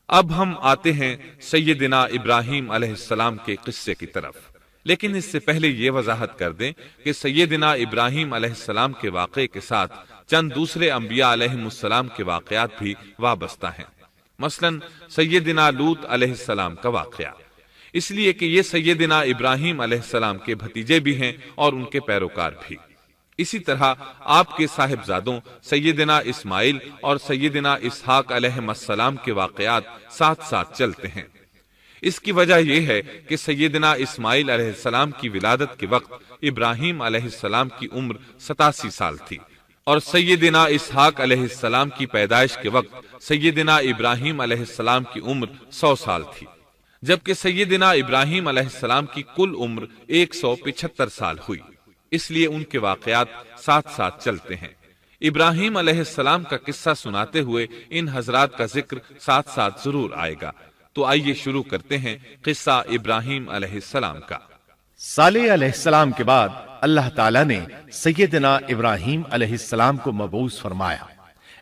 اب ہم آتے ہیں سیدنا ابراہیم علیہ السلام کے قصے کی طرف، لیکن اس سے پہلے یہ وضاحت کر دیں کہ سیدنا ابراہیم علیہ السلام کے واقعے کے ساتھ چند دوسرے انبیاء علیہ السلام کے واقعات بھی وابستہ ہیں، مثلا سیدنا لوط علیہ السلام کا واقعہ، اس لیے کہ یہ سیدنا ابراہیم علیہ السلام کے بھتیجے بھی ہیں اور ان کے پیروکار بھی۔ اسی طرح آپ کے صاحبزادوں سیدنا اسماعیل اور سیدنا اسحاق علیہ السلام کے واقعات ساتھ ساتھ چلتے ہیں۔ اس کی وجہ یہ ہے کہ سیدنا اسماعیل علیہ السلام کی ولادت کے وقت ابراہیم علیہ السلام کی عمر 87 سال تھی، اور سیدنا اسحاق علیہ السلام کی پیدائش کے وقت سیدنا ابراہیم علیہ السلام کی عمر 100 سال تھی، جبکہ سیدنا ابراہیم علیہ السلام کی کل عمر 175 سال ہوئی، اس لیے ان کے واقعات ساتھ ساتھ چلتے ہیں۔ ابراہیم علیہ السلام کا قصہ سناتے ہوئے ان حضرات کا ذکر ساتھ ساتھ ضرور آئے گا، تو آئیے شروع کرتے ہیں قصہ ابراہیم علیہ السلام کا۔ صالح علیہ السلام کے بعد اللہ تعالیٰ نے سیدنا ابراہیم علیہ السلام کو مبعوث فرمایا۔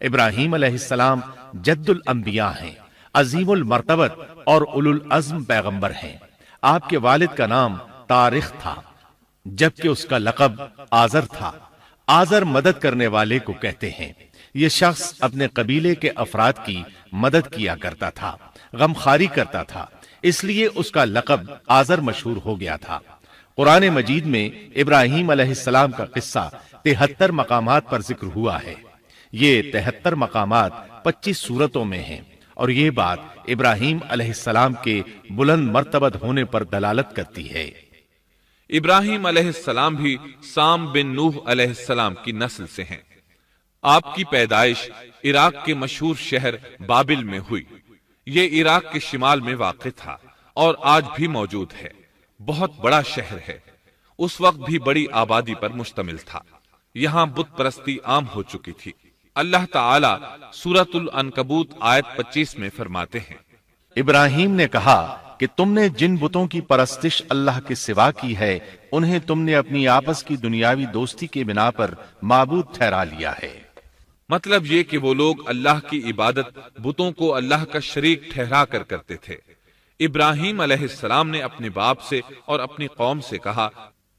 ابراہیم علیہ السلام جد الانبیاء ہیں، عظیم المرتبت اور اولو العزم پیغمبر ہیں۔ آپ کے والد کا نام طارخ تھا، جبکہ اس کا لقب آزر تھا۔ آزر مدد کرنے والے کو کہتے ہیں۔ یہ شخص اپنے قبیلے کے افراد کی مدد کیا کرتا تھا، غمخواری کرتا تھا، اس لیے اس کا لقب آزر مشہور ہو گیا تھا۔ قرآن مجید میں ابراہیم علیہ السلام کا قصہ 73 مقامات پر ذکر ہوا ہے۔ یہ 73 مقامات 25 سورتوں میں ہیں، اور یہ بات ابراہیم علیہ السلام کے بلند مرتبت ہونے پر دلالت کرتی ہے۔ ابراہیم علیہ السلام بھی سام بن نوح علیہ السلام کی نسل سے ہیں۔ آپ کی پیدائش عراق کے مشہور شہر بابل میں ہوئی۔ یہ عراق کے شمال میں واقع تھا اور آج بھی موجود ہے۔ بہت بڑا شہر ہے، اس وقت بھی بڑی آبادی پر مشتمل تھا۔ یہاں بت پرستی عام ہو چکی تھی۔ اللہ تعالی سورۃ العنکبوت آیت 25 میں فرماتے ہیں، ابراہیم نے کہا کہ تم نے جن بتوں کی پرستش اللہ کے سوا کی ہے، انہیں تم نے اپنی آپس کی دنیاوی دوستی کے بنا پر معبود ٹھہرا لیا ہے۔ مطلب یہ کہ وہ لوگ اللہ کی عبادت بتوں کو اللہ کا شریک ٹھہرا کر کرتے تھے۔ ابراہیم علیہ السلام نے اپنے باپ سے اور اپنی قوم سے کہا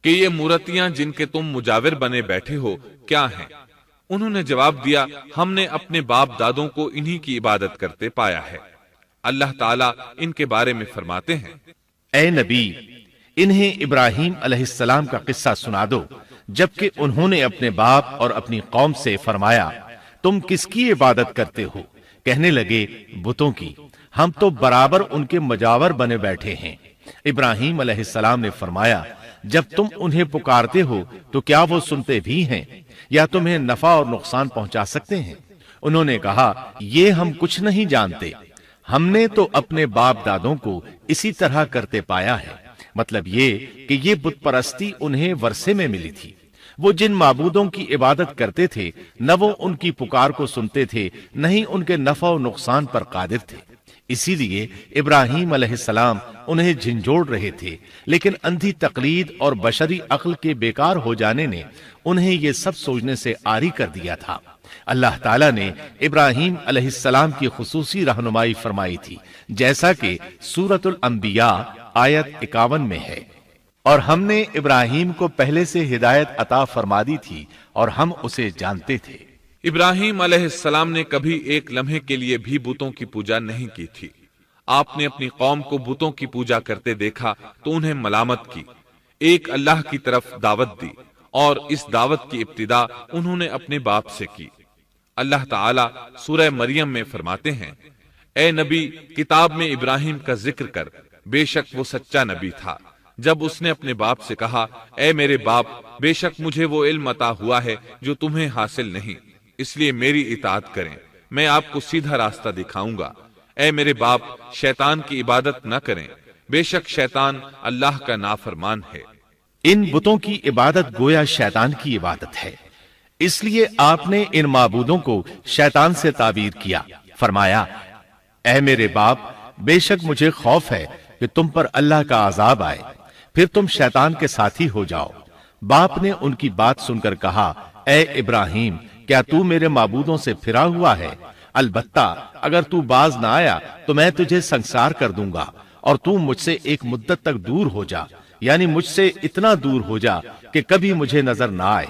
کہ یہ مورتیاں جن کے تم مجاور بنے بیٹھے ہو کیا ہیں؟ انہوں نے جواب دیا، ہم نے اپنے باپ دادوں کو انہی کی عبادت کرتے پایا ہے۔ اللہ تعالیٰ ان کے بارے میں فرماتے ہیں، اے نبی، انہیں ابراہیم علیہ السلام کا قصہ سنا دو، جبکہ انہوں نے اپنے باپ اور اپنی قوم سے فرمایا، تم کس کی عبادت کرتے ہو؟ کہنے لگے، بتوں کی، ہم تو برابر ان کے مجاور بنے بیٹھے ہیں۔ ابراہیم علیہ السلام نے فرمایا، جب تم انہیں پکارتے ہو تو کیا وہ سنتے بھی ہیں یا تمہیں نفع اور نقصان پہنچا سکتے ہیں؟ انہوں نے کہا، یہ ہم کچھ نہیں جانتے، ہم نے تو اپنے باپ دادوں کو اسی طرح کرتے پایا ہے۔ مطلب یہ کہ یہ بت پرستی انہیں ورثے میں ملی تھی۔ وہ جن معبودوں کی عبادت کرتے تھے، نہ وہ ان کی پکار کو سنتے تھے، نہ ہی ان کے نفع و نقصان پر قادر تھے۔ اسی لیے ابراہیم علیہ السلام انہیں جھنجھوڑ رہے تھے، لیکن اندھی تقلید اور بشری عقل کے بیکار ہو جانے نے انہیں یہ سب سوچنے سے عاری کر دیا تھا۔ اللہ تعالیٰ نے ابراہیم علیہ السلام کی خصوصی رہنمائی فرمائی تھی، جیسا کہ سورۃ الانبیاء آیت 51 میں ہے، اور ہم نے ابراہیم کو پہلے سے ہدایت عطا فرما دی تھی اور ہم اسے جانتے تھے۔ ابراہیم علیہ السلام نے کبھی ایک لمحے کے لیے بھی بتوں کی پوجا نہیں کی تھی۔ آپ نے اپنی قوم کو بتوں کی پوجا کرتے دیکھا تو انہیں ملامت کی، ایک اللہ کی طرف دعوت دی، اور اس دعوت کی ابتدا انہوں نے اپنے باپ سے کی۔ اللہ تعالیٰ سورہ مریم میں فرماتے ہیں، اے نبی، کتاب میں ابراہیم کا ذکر کر، بے شک وہ سچا نبی تھا۔ جب اس نے اپنے باپ سے کہا، اے میرے باپ، بے شک مجھے وہ علم عطا ہوا ہے جو تمہیں حاصل نہیں، اس لیے میری اطاعت کریں، میں آپ کو سیدھا راستہ دکھاؤں گا۔ اے میرے باپ، شیطان کی عبادت نہ کریں، بے شک شیطان اللہ کا نافرمان ہے۔ ان بتوں کی عبادت گویا شیطان کی عبادت ہے، اس لیے آپ نے ان معبودوں کو شیطان سے تعبیر کیا۔ فرمایا، اے میرے باپ، بے شک مجھے خوف ہے کہ تم پر اللہ کا عذاب آئے، پھر تم شیطان کے ساتھی ہو جاؤ۔ باپ نے ان کی بات سن کر کہا، اے ابراہیم، کیا تو میرے معبودوں سے پھرا ہوا ہے؟ البتہ اگر تو باز نہ آیا تو میں تجھے سنسار کر دوں گا اور تو مجھ سے ایک مدت تک دور ہو جا، یعنی مجھ سے اتنا دور ہو جا کہ کبھی مجھے نظر نہ آئے۔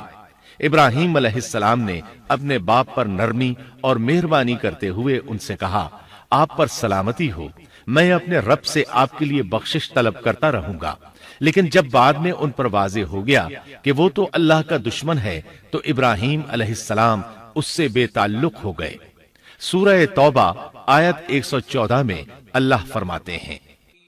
ابراہیم علیہ السلام نے اپنے باپ پر نرمی اور مہربانی کرتے ہوئے ان سے کہا، آپ پر سلامتی ہو، میں اپنے رب سے آپ کے لیے بخشش طلب کرتا رہوں گا۔ لیکن جب بعد میں ان پر واضح ہو گیا کہ وہ تو اللہ کا دشمن ہے تو ابراہیم علیہ السلام اس سے بے تعلق ہو گئے۔ سورہ توبہ آیت 114 میں اللہ فرماتے ہیں،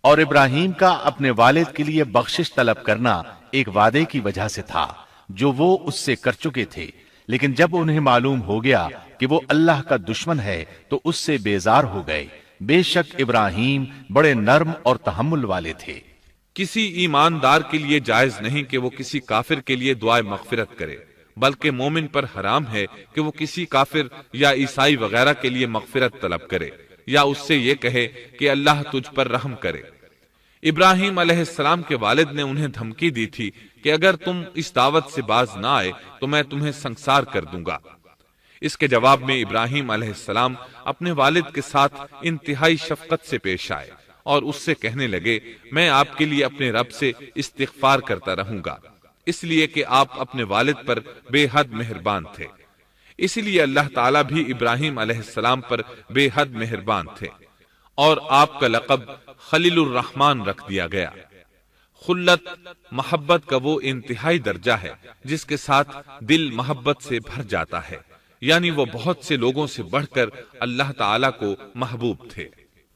اور ابراہیم کا اپنے والد کے لیے بخشش طلب کرنا ایک وعدے کی وجہ سے تھا جو وہ اس سے کر چکے تھے، لیکن جب انہیں معلوم ہو گیا کہ وہ اللہ کا دشمن ہے تو اس سے بیزار ہو گئے۔ بے شک ابراہیم بڑے نرم اور تحمل والے تھے۔ کسی ایماندار کے لیے جائز نہیں کہ وہ کسی کافر کے لیے دعائے مغفرت کرے، بلکہ مومن پر حرام ہے کہ وہ کسی کافر یا عیسائی وغیرہ کے لیے مغفرت طلب کرے یا اس سے یہ کہے کہ اللہ تجھ پر رحم کرے۔ ابراہیم علیہ السلام کے والد نے انہیں دھمکی دی تھی کہ اگر تم اس دعوت سے باز نہ آئے تو میں تمہیں سنسار کر دوں گا۔ اس کے جواب میں ابراہیم علیہ السلام اپنے والد کے ساتھ انتہائی شفقت سے پیش آئے اور اس سے کہنے لگے، میں آپ کے لیے اپنے رب سے استغفار کرتا رہوں گا، اس لیے کہ آپ اپنے والد پر بے حد مہربان تھے۔ اس لیے اللہ تعالیٰ بھی ابراہیم علیہ السلام پر بے حد مہربان تھے اور آپ کا لقب خلیل الرحمن رکھ دیا گیا۔ خلت محبت کا وہ انتہائی درجہ ہے جس کے ساتھ دل محبت سے بھر جاتا ہے، یعنی وہ بہت سے لوگوں سے بڑھ کر اللہ تعالیٰ کو محبوب تھے۔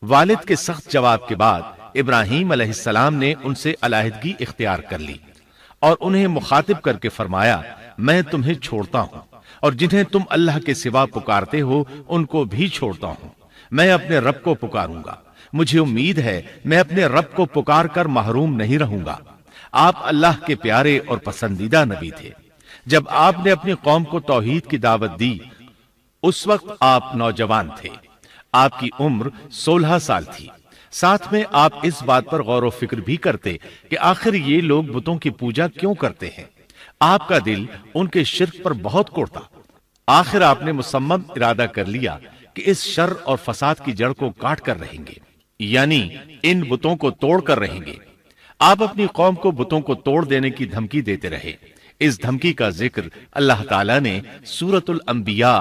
والد کے سخت جواب کے بعد ابراہیم علیہ السلام نے ان سے علیحدگی اختیار کر لی اور انہیں مخاطب کر کے فرمایا، میں تمہیں چھوڑتا ہوں اور جنہیں تم اللہ کے سوا پکارتے ہو ان کو بھی چھوڑتا ہوں، میں اپنے رب کو پکاروں گا، مجھے امید ہے میں اپنے رب کو پکار کر محروم نہیں رہوں گا۔ آپ اللہ کے پیارے اور پسندیدہ نبی تھے۔ جب آپ نے اپنی قوم کو توحید کی دعوت دی اس وقت آپ نوجوان تھے، آپ کی عمر 16 سال تھی۔ ساتھ میں آپ اس بات پر غور و فکر بھی کرتے کہ آخر یہ لوگ بتوں کی پوجا کیوں کرتے ہیں۔ آپ کا دل ان کے شرک پر بہت کوڑتا۔ آخر آپ نے مصمم ارادہ کر لیا کہ اس شر اور فساد کی جڑ کو کاٹ کر رہیں گے، یعنی ان بتوں کو توڑ کر رہیں گے۔ آپ اپنی قوم کو بتوں کو توڑ دینے کی دھمکی دیتے رہے۔ اس دھمکی کا ذکر اللہ تعالیٰ نے سورۃ الانبیاء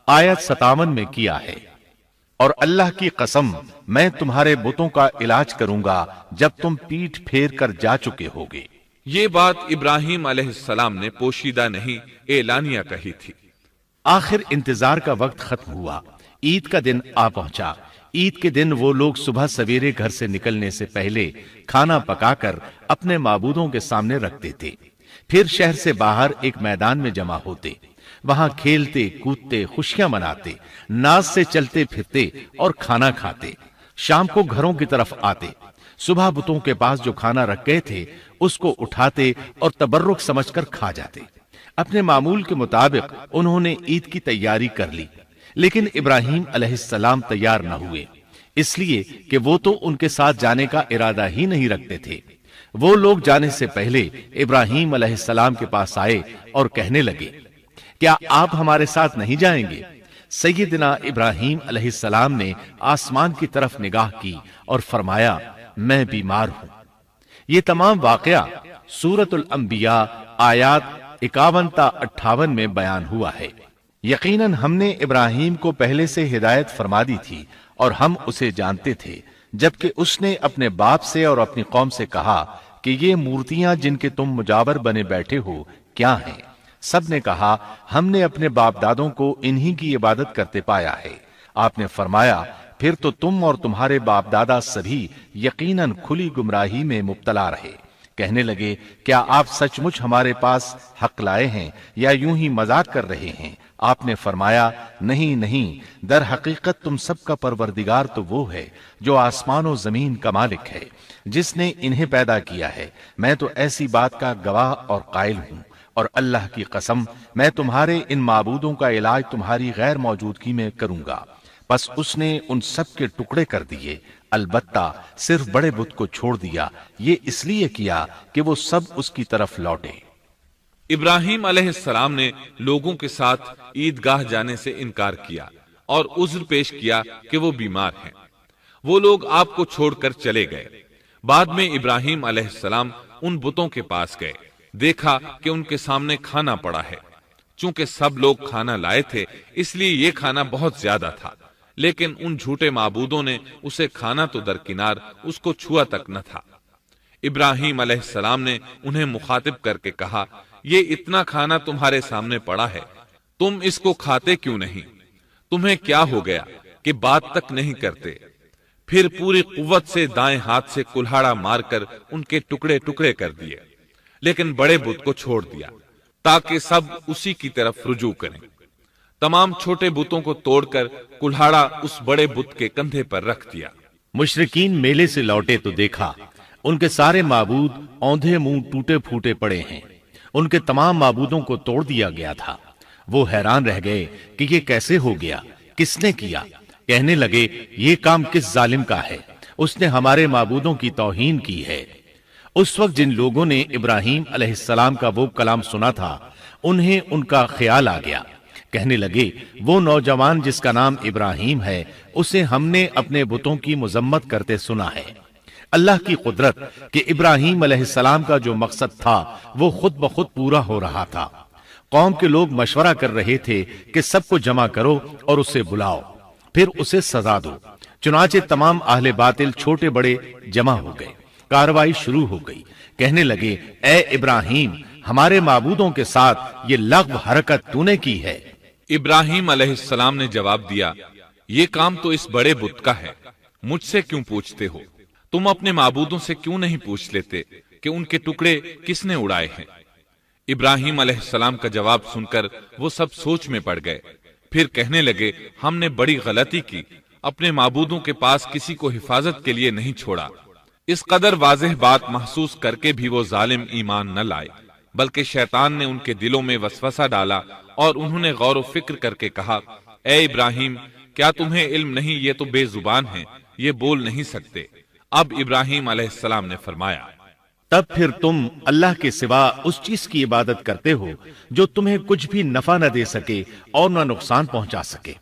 آیت 57 میں کیا ہے، اور اللہ کی قسم میں تمہارے بتوں کا علاج کروں گا جب تم پیٹھ پھیر کر جا چکے ہوگے۔ یہ بات ابراہیم علیہ السلام نے پوشیدہ نہیں اعلانیہ کہی تھی۔ آخر انتظار کا وقت ختم ہوا، عید کا دن آ پہنچا۔ عید کے دن وہ لوگ صبح سویرے گھر سے نکلنے سے پہلے کھانا پکا کر اپنے معبودوں کے سامنے رکھتے تھے، پھر شہر سے باہر ایک میدان میں جمع ہوتے، وہاں کھیلتے کودتے خوشیاں مناتے، ناز سے چلتے پھرتے اور کھانا کھاتے۔ شام کو گھروں کی طرف آتے، صبح بتوں کے پاس جو کھانا رکھ گئے تھے اس کو اٹھاتے اور تبرک سمجھ کر کھا جاتے۔ اپنے معمول کے مطابق انہوں نے عید کی تیاری کر لی، لیکن ابراہیم علیہ السلام تیار نہ ہوئے، اس لیے کہ وہ تو ان کے ساتھ جانے کا ارادہ ہی نہیں رکھتے تھے۔ وہ لوگ جانے سے پہلے ابراہیم علیہ السلام کے پاس آئے اور کہنے لگے، کیا آپ ہمارے ساتھ نہیں جائیں گے؟ سیدنا ابراہیم علیہ السلام نے آسمان کی طرف نگاہ کی اور فرمایا، میں بیمار ہوں۔ یہ تمام واقعہ سورۃ الانبیاء آیات 51 تا 58 میں بیان ہوا ہے۔ یقیناً ہم نے ابراہیم کو پہلے سے ہدایت فرما دی تھی اور ہم اسے جانتے تھے، جبکہ اس نے اپنے باپ سے اور اپنی قوم سے کہا کہ یہ مورتیاں جن کے تم مجاور بنے بیٹھے ہو کیا ہیں؟ سب نے کہا، ہم نے اپنے باپ دادوں کو انہی کی عبادت کرتے پایا ہے۔ آپ نے فرمایا، پھر تو تم اور تمہارے باپ دادا سبھی یقیناً کھلی گمراہی میں مبتلا رہے۔ کہنے لگے، کیا آپ سچ مچ ہمارے پاس حق لائے ہیں یا یوں ہی مذاق کر رہے ہیں؟ آپ نے فرمایا، نہیں نہیں، در حقیقت تم سب کا پروردگار تو وہ ہے جو آسمان و زمین کا مالک ہے، جس نے انہیں پیدا کیا ہے۔ میں تو ایسی بات کا گواہ اور قائل ہوں، اور اللہ کی قسم میں تمہارے ان معبودوں کا علاج تمہاری غیر موجودگی میں کروں گا۔ پس اس نے ان سب کے ٹکڑے کر دیے، البتہ صرف بڑے بت کو چھوڑ دیا، یہ اس لیے کیا کہ وہ سب اس کی طرف لوٹے۔ ابراہیم علیہ السلام نے لوگوں کے ساتھ عیدگاہ جانے سے انکار کیا اور عذر پیش کیا کہ وہ بیمار ہیں۔ وہ لوگ آپ کو چھوڑ کر چلے گئے۔ بعد میں ابراہیم علیہ السلام ان بتوں کے پاس گئے، دیکھا کہ ان کے سامنے کھانا پڑا ہے۔ چونکہ سب لوگ کھانا لائے تھے اس لیے یہ کھانا بہت زیادہ تھا، لیکن ان جھوٹے معبودوں نے اسے کھانا تو درکنار اس کو چھوا تک نہ تھا۔ ابراہیم علیہ السلام نے انہیں مخاطب کر کے کہا، یہ اتنا کھانا تمہارے سامنے پڑا ہے، تم اس کو کھاتے کیوں نہیں؟ تمہیں کیا ہو گیا کہ بات تک نہیں کرتے؟ پھر پوری قوت سے دائیں ہاتھ سے کلہاڑا مار کر ان کے ٹکڑے ٹکڑے کر دیے، لیکن بڑے بت کو چھوڑ دیا تاکہ سب اسی کی طرف رجوع کریں۔ تمام چھوٹے بتوں کو توڑ کر کلہاڑا اس بڑے بت کے کندھے پر رکھ دیا۔ مشرکین میلے سے لوٹے تو دیکھا ان کے سارے معبود اوندھے منہ ٹوٹے پھوٹے پڑے ہیں، ان کے تمام معبودوں کو توڑ دیا گیا تھا۔ وہ حیران رہ گئے کہ یہ کیسے ہو گیا، کس نے کیا؟ کہنے لگے، یہ کام کس ظالم کا ہے؟ اس نے ہمارے معبودوں کی توہین کی ہے۔ اس وقت جن لوگوں نے ابراہیم علیہ السلام کا وہ کلام سنا تھا انہیں ان کا خیال آ گیا۔ کہنے لگے، وہ نوجوان جس کا نام ابراہیم ہے اسے ہم نے اپنے بتوں کی مذمت کرتے سنا ہے۔ اللہ کی قدرت کہ ابراہیم علیہ السلام کا جو مقصد تھا وہ خود بخود پورا ہو رہا تھا۔ قوم کے لوگ مشورہ کر رہے تھے کہ سب کو جمع کرو اور اسے بلاؤ، پھر اسے سزا دو۔ چنانچہ تمام اہل باطل چھوٹے بڑے جمع ہو گئے، کارروائی شروع ہو گئی۔ کہنے لگے، اے ابراہیم، ہمارے معبودوں کے ساتھ یہ لغو حرکت تو نے کی ہے۔ ابراہیم علیہ السلام نے جواب دیا، یہ کام تو اس بڑے بت کا ہے، مجھ سے کیوں پوچھتے ہو؟ تم اپنے معبودوں سے کیوں نہیں پوچھ لیتے کہ ان کے ٹکڑے کس نے اڑائے ہیں؟ ابراہیم علیہ السلام کا جواب سن کر وہ سب سوچ میں پڑ گئے، پھر کہنے لگے، ہم نے بڑی غلطی کی، اپنے معبودوں کے پاس کسی کو حفاظت کے لیے نہیں چھوڑا۔ اس قدر واضح بات محسوس کر کے بھی وہ ظالم ایمان نہ لائے، بلکہ شیطان نے ان کے دلوں میں وسوسہ ڈالا اور انہوں نے غور و فکر کر کے کہا، اے ابراہیم، کیا تمہیں علم نہیں؟ یہ تو بے زبان ہیں، یہ بول نہیں سکتے۔ اب ابراہیم علیہ السلام نے فرمایا، تب پھر تم اللہ کے سوا اس چیز کی عبادت کرتے ہو جو تمہیں کچھ بھی نفع نہ دے سکے اور نہ نقصان پہنچا سکے۔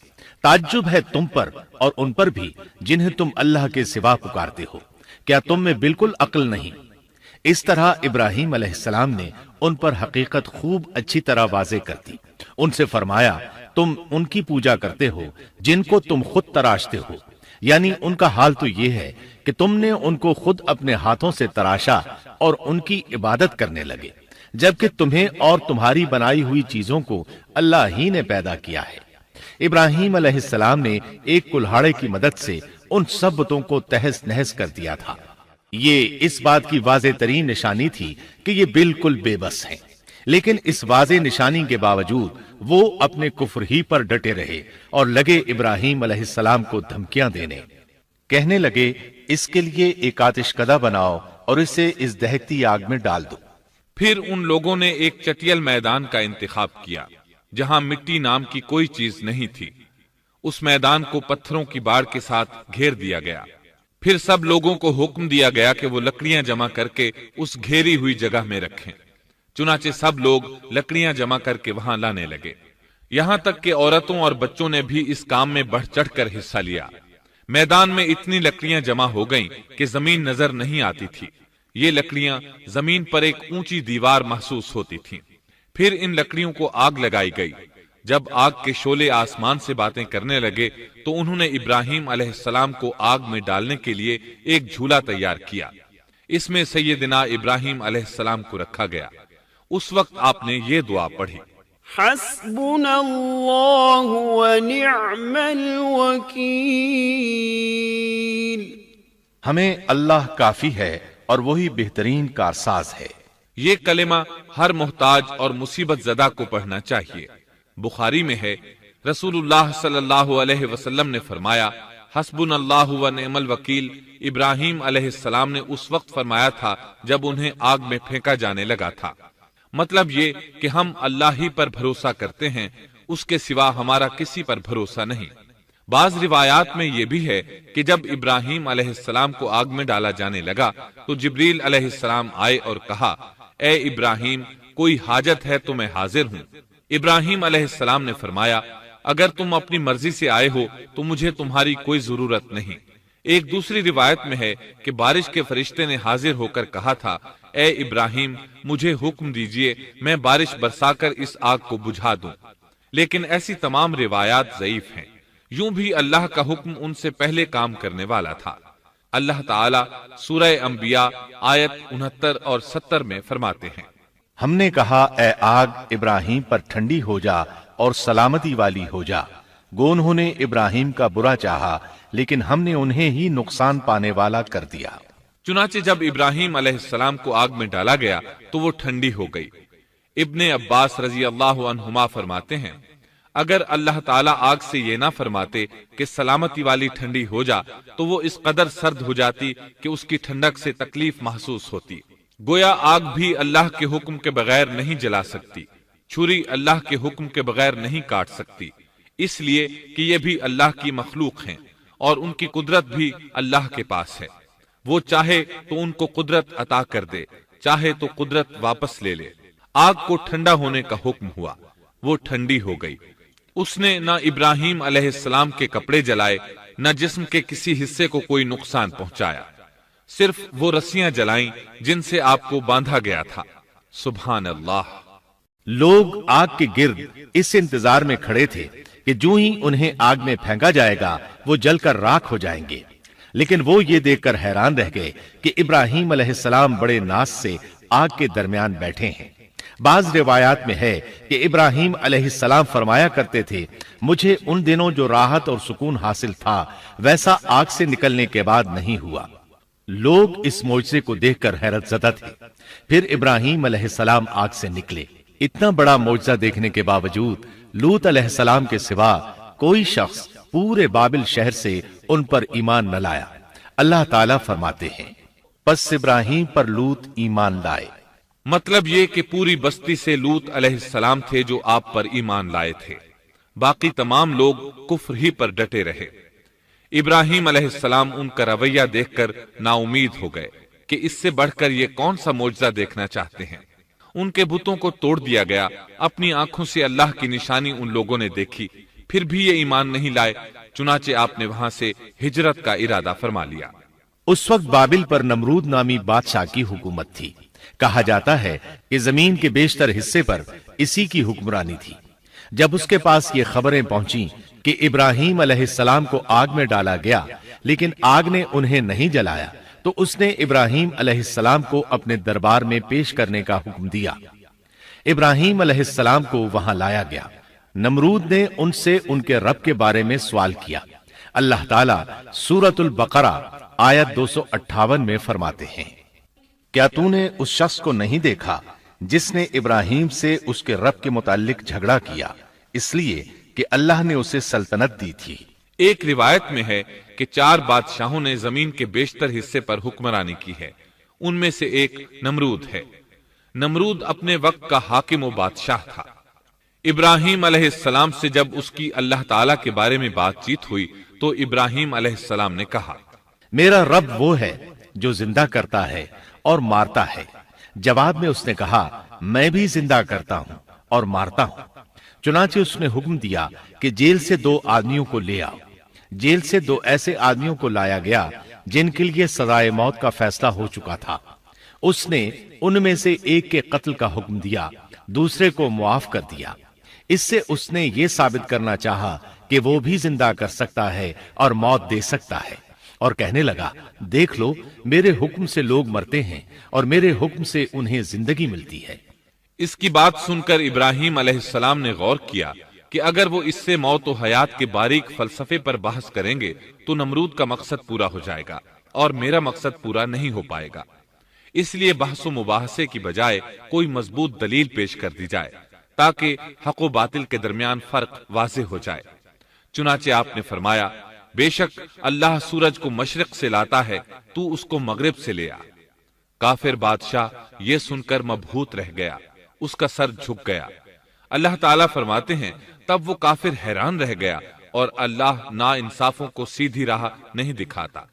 تعجب ہے تم پر اور ان پر بھی جنہیں تم اللہ کے سوا پکارتے ہو، کیا تم میں بالکل عقل نہیں؟ اس طرح ابراہیم علیہ السلام نے ان پر حقیقت خوب اچھی طرح واضح کر دی۔ ان سے فرمایا، تم ان کی پوجا کرتے ہو جن کو تم خود تراشتے ہو، یعنی ان کا حال تو یہ ہے کہ تم نے ان کو خود اپنے ہاتھوں سے تراشا اور ان کی عبادت کرنے لگے، جبکہ تمہیں اور تمہاری بنائی ہوئی چیزوں کو اللہ ہی نے پیدا کیا ہے۔ ابراہیم علیہ السلام نے ایک کلہاڑے کی مدد سے ان سب بتوں کو تہس نہس کر دیا تھا۔ یہ اس بات کی واضح ترین نشانی تھی کہ یہ بالکل بے بس ہیں، لیکن اس واضح نشانی کے باوجود وہ اپنے کفر ہی پر ڈٹے رہے اور لگے ابراہیم علیہ السلام کو دھمکیاں دینے۔ کہنے لگے، اس کے لیے ایک آتش کدہ بناؤ اور اسے اس دہکتی آگ میں ڈال دو۔ پھر ان لوگوں نے ایک چٹیل میدان کا انتخاب کیا جہاں مٹی نام کی کوئی چیز نہیں تھی۔ اس میدان کو پتھروں کی باڑ کے ساتھ گھیر دیا گیا۔ پھر سب لوگوں کو حکم دیا گیا کہ وہ لکڑیاں جمع کر کے اس گھیری ہوئی جگہ میں رکھیں۔ چنانچہ سب لوگ لکڑیاں جمع کر کے وہاں لانے لگے، یہاں تک کہ عورتوں اور بچوں نے بھی اس کام میں بڑھ چڑھ کر حصہ لیا۔ میدان میں اتنی لکڑیاں جمع ہو گئیں کہ زمین نظر نہیں آتی تھی۔ یہ لکڑیاں زمین پر ایک اونچی دیوار محسوس ہوتی تھیں۔ پھر ان لکڑیوں کو آگ لگائی گئی۔ جب آگ کے شعلے آسمان سے باتیں کرنے لگے تو انہوں نے ابراہیم علیہ السلام کو آگ میں ڈالنے کے لیے ایک جھولا تیار کیا۔ اس میں سیدنا ابراہیم علیہ السلام کو رکھا گیا۔ اس وقت آپ نے یہ دعا پڑھی، حسبنا اللہ ونعم الوکیل۔ ہمیں اللہ کافی ہے اور وہی بہترین کارساز ہے۔ یہ کلمہ ہر محتاج اور مصیبت زدہ کو پڑھنا چاہیے۔ بخاری میں ہے، رسول اللہ صلی اللہ علیہ وسلم نے فرمایا، حسبنا اللہ ونعم الوکیل ابراہیم علیہ السلام نے اس وقت فرمایا تھا جب انہیں آگ میں پھینکا جانے لگا تھا۔ مطلب یہ کہ ہم اللہ ہی پر بھروسہ کرتے ہیں، اس کے سوا ہمارا کسی پر بھروسہ نہیں۔ بعض روایات میں یہ بھی ہے کہ جب ابراہیم علیہ السلام کو آگ میں ڈالا جانے لگا تو جبریل علیہ السلام آئے اور کہا، اے ابراہیم، کوئی حاجت ہے تو میں حاضر ہوں۔ ابراہیم علیہ السلام نے فرمایا، اگر تم اپنی مرضی سے آئے ہو تو مجھے تمہاری کوئی ضرورت نہیں۔ ایک دوسری روایت میں ہے کہ بارش کے فرشتے نے حاضر ہو کر کہا تھا، اے ابراہیم مجھے حکم دیجئے میں بارش برسا کر اس آگ کو بجھا دوں، لیکن ایسی تمام روایات ضعیف ہیں۔ یوں بھی اللہ کا حکم ان سے پہلے کام کرنے والا تھا۔ اللہ تعالیٰ سورہ انبیاء آیت 69 اور 70 میں فرماتے ہیں، ہم نے کہا اے آگ ابراہیم پر ٹھنڈی ہو جا اور سلامتی والی ہو جا، گو انہوں نے ابراہیم کا برا چاہا لیکن ہم نے انہیں ہی نقصان پانے والا کر دیا۔ چنانچہ جب ابراہیم علیہ السلام کو آگ میں ڈالا گیا تو وہ ٹھنڈی ہو گئی۔ ابن عباس رضی اللہ عنہما فرماتے ہیں، اگر اللہ تعالیٰ آگ سے یہ نہ فرماتے کہ سلامتی والی ٹھنڈی ہو جا تو وہ اس قدر سرد ہو جاتی کہ اس کی ٹھنڈک سے تکلیف محسوس ہوتی۔ گویا آگ بھی اللہ کے حکم کے بغیر نہیں جلا سکتی، چھری اللہ کے حکم کے بغیر نہیں کاٹ سکتی، اس لیے کہ یہ بھی اللہ کی مخلوق ہیں اور ان کی قدرت بھی اللہ کے پاس ہے۔ وہ چاہے تو ان کو قدرت عطا کر دے، چاہے تو قدرت واپس لے لے۔ آگ کو ٹھنڈا ہونے کا حکم ہوا، وہ ٹھنڈی ہو گئی۔ اس نے نہ ابراہیم علیہ السلام کے کپڑے جلائے، نہ جسم کے کسی حصے کو کوئی نقصان پہنچایا، صرف وہ رسیاں جلائیں جن سے آپ کو باندھا گیا تھا۔ سبحان اللہ۔ لوگ آگ کے گرد اس انتظار میں کھڑے تھے کہ جو ہی انہیں آگ میں پھینکا جائے گا وہ جل کر راکھ ہو جائیں گے، لیکن وہ یہ دیکھ کر حیران رہ گئے کہ ابراہیم علیہ السلام بڑے ناز سے آگ کے درمیان بیٹھے ہیں۔ بعض روایات میں ہے کہ ابراہیم علیہ السلام فرمایا کرتے تھے، مجھے ان دنوں جو راحت اور سکون حاصل تھا ویسا آگ سے نکلنے کے بعد نہیں ہوا۔ لوگ اس معجزے کو دیکھ کر حیرت زدہ تھے۔ پھر ابراہیم علیہ السلام آگ سے نکلے۔ اتنا بڑا معجزہ دیکھنے کے باوجود لوط علیہ السلام کے سوا کوئی شخص پورے بابل شہر سے ان پر ایمان نہ لایا۔ اللہ تعالیٰ فرماتے ہیں، پس ابراہیم پر لوط ایمان لائے۔ مطلب یہ کہ پوری بستی سے لوط علیہ السلام تھے جو آپ پر ایمان لائے تھے، باقی تمام لوگ کفر ہی پر ڈٹے رہے۔ ابراہیم علیہ السلام ان کا رویہ دیکھ کر نا امید ہو گئے کہ اس سے بڑھ کر یہ کون سا معجزہ دیکھنا چاہتے ہیں۔ ان کے بتوں کو توڑ دیا گیا، اپنی آنکھوں سے اللہ کی نشانی ان لوگوں نے دیکھی، پھر بھی یہ ایمان نہیں لائے، چنانچہ آپ نے وہاں سے ہجرت کا ارادہ فرما لیا۔ اس وقت بابل پر نمرود نامی بادشاہ کی حکومت تھی۔ کہا جاتا ہے کہ زمین کے بیشتر حصے پر اسی کی حکمرانی تھی۔ جب اس کے پاس یہ خبریں پہنچیں کہ ابراہیم علیہ السلام کو آگ میں ڈالا گیا لیکن آگ نے انہیں نہیں جلایا، تو اس نے ابراہیم علیہ السلام کو اپنے دربار میں پیش کرنے کا حکم دیا۔ ابراہیم علیہ السلام کو وہاں لایا گیا۔ نمرود نے ان سے ان کے رب کے بارے میں سوال کیا۔ اللہ تعالیٰ سورۃ البقرہ آیت 258 میں فرماتے ہیں، کیا تو نے اس شخص کو نہیں دیکھا جس نے ابراہیم سے اس کے رب کے متعلق جھگڑا کیا، اس لیے کہ اللہ نے اسے سلطنت دی تھی۔ ایک روایت میں ہے کہ 4 بادشاہوں نے زمین کے بیشتر حصے پر حکمرانی کی ہے، ان میں سے ایک نمرود ہے۔ نمرود اپنے وقت کا حاکم و بادشاہ تھا۔ ابراہیم علیہ السلام سے جب اس کی اللہ تعالیٰ کے بارے میں بات چیت ہوئی تو ابراہیم علیہ السلام نے کہا، میرا رب وہ ہے جو زندہ کرتا ہے اور مارتا ہے۔ جواب میں اس نے کہا، میں بھی زندہ کرتا ہوں اور مارتا ہوں۔ چنانچہ اس نے حکم دیا کہ جیل سے 2 آدمیوں کو لے آؤ۔ جیل سے 2 ایسے آدمیوں کو لایا گیا جن کے لیے سزائے موت کا فیصلہ ہو چکا تھا۔ اس نے ان میں سے ایک کے قتل کا حکم دیا، دوسرے کو معاف کر دیا۔ اس سے اس نے یہ ثابت کرنا چاہا کہ وہ بھی زندہ کر سکتا ہے اور موت دے سکتا ہے، اور کہنے لگا، دیکھ لو میرے حکم سے لوگ مرتے ہیں اور میرے حکم سے انہیں زندگی ملتی ہے۔ اس کی بات سن کر ابراہیم علیہ السلام نے غور کیا کہ اگر وہ اس سے موت و حیات کے باریک فلسفے پر بحث کریں گے تو نمرود کا مقصد پورا ہو جائے گا اور میرا مقصد پورا نہیں ہو پائے گا۔ اس لیے بحث و مباحثے کی بجائے کوئی مضبوط دلیل پیش کر دی جائے تاکہ حق و باطل کے درمیان فرق واضح ہو جائے۔ چنانچہ آپ نے فرمایا، بے شک اللہ سورج کو مشرق سے لاتا ہے، تو اس کو مغرب سے لے آ۔ کافر بادشاہ یہ سن کر مبہوت رہ گیا، اس کا سر جھک گیا۔ اللہ تعالیٰ فرماتے ہیں، تب وہ کافر حیران رہ گیا اور اللہ نا انصافوں کو سیدھی راہ نہیں دکھاتا۔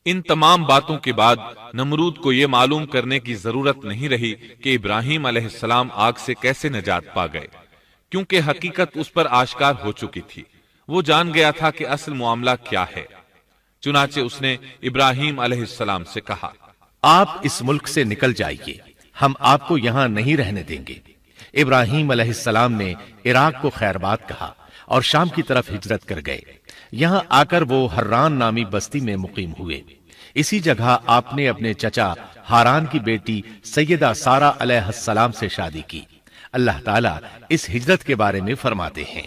ان تمام باتوں کے بعد نمرود کو یہ معلوم کرنے کی ضرورت نہیں رہی کہ ابراہیم علیہ السلام آگ سے کیسے نجات پا گئے، کیونکہ حقیقت اس پر آشکار ہو چکی تھی۔ وہ جان گیا تھا کہ اصل معاملہ کیا ہے۔ چنانچہ اس نے ابراہیم علیہ السلام سے کہا، آپ اس ملک سے نکل جائیے، ہم آپ کو یہاں نہیں رہنے دیں گے۔ ابراہیم علیہ السلام نے عراق کو خیر بات کہا اور شام کی طرف ہجرت کر گئے۔ یہاں آ کر وہ حران نامی بستی میں مقیم ہوئے۔ اسی جگہ آپ نے اپنے چچا ہاران کی بیٹی سیدہ سارہ علیہ السلام سے شادی کی۔ اللہ تعالیٰ اس ہجرت کے بارے میں فرماتے ہیں،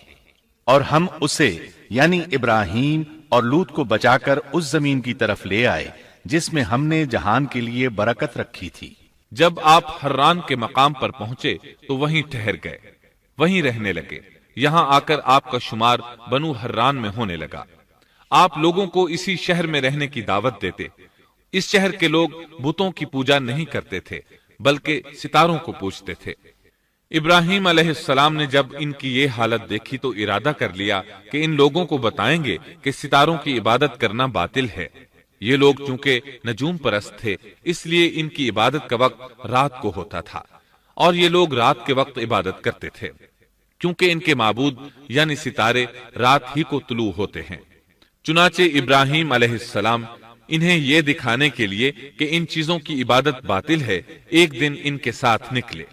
اور ہم اسے یعنی ابراہیم اور لوط کو بچا کر اس زمین کی طرف لے آئے جس میں ہم نے جہان کے لیے برکت رکھی تھی۔ جب آپ حران کے مقام پر پہنچے تو وہیں ٹھہر گئے، وہیں رہنے لگے۔ یہاں آ کر آپ کا شمار بنو حران میں ہونے لگا۔ آپ لوگوں کو اسی شہر میں رہنے کی دعوت دیتے۔ اس شہر کے لوگ بتوں کی پوجا نہیں کرتے تھے بلکہ ستاروں کو پوجتے تھے۔ ابراہیم علیہ السلام نے جب ان کی یہ حالت دیکھی تو ارادہ کر لیا کہ ان لوگوں کو بتائیں گے کہ ستاروں کی عبادت کرنا باطل ہے۔ یہ لوگ چونکہ نجوم پرست تھے اس لیے ان کی عبادت کا وقت رات کو ہوتا تھا، اور یہ لوگ رات کے وقت عبادت کرتے تھے کیونکہ ان کے معبود یعنی ستارے رات ہی کو طلوع ہوتے ہیں۔ چنانچہ ابراہیم علیہ السلام انہیں یہ دکھانے کے لیے کہ ان چیزوں کی عبادت باطل ہے ایک دن ان کے ساتھ نکلے۔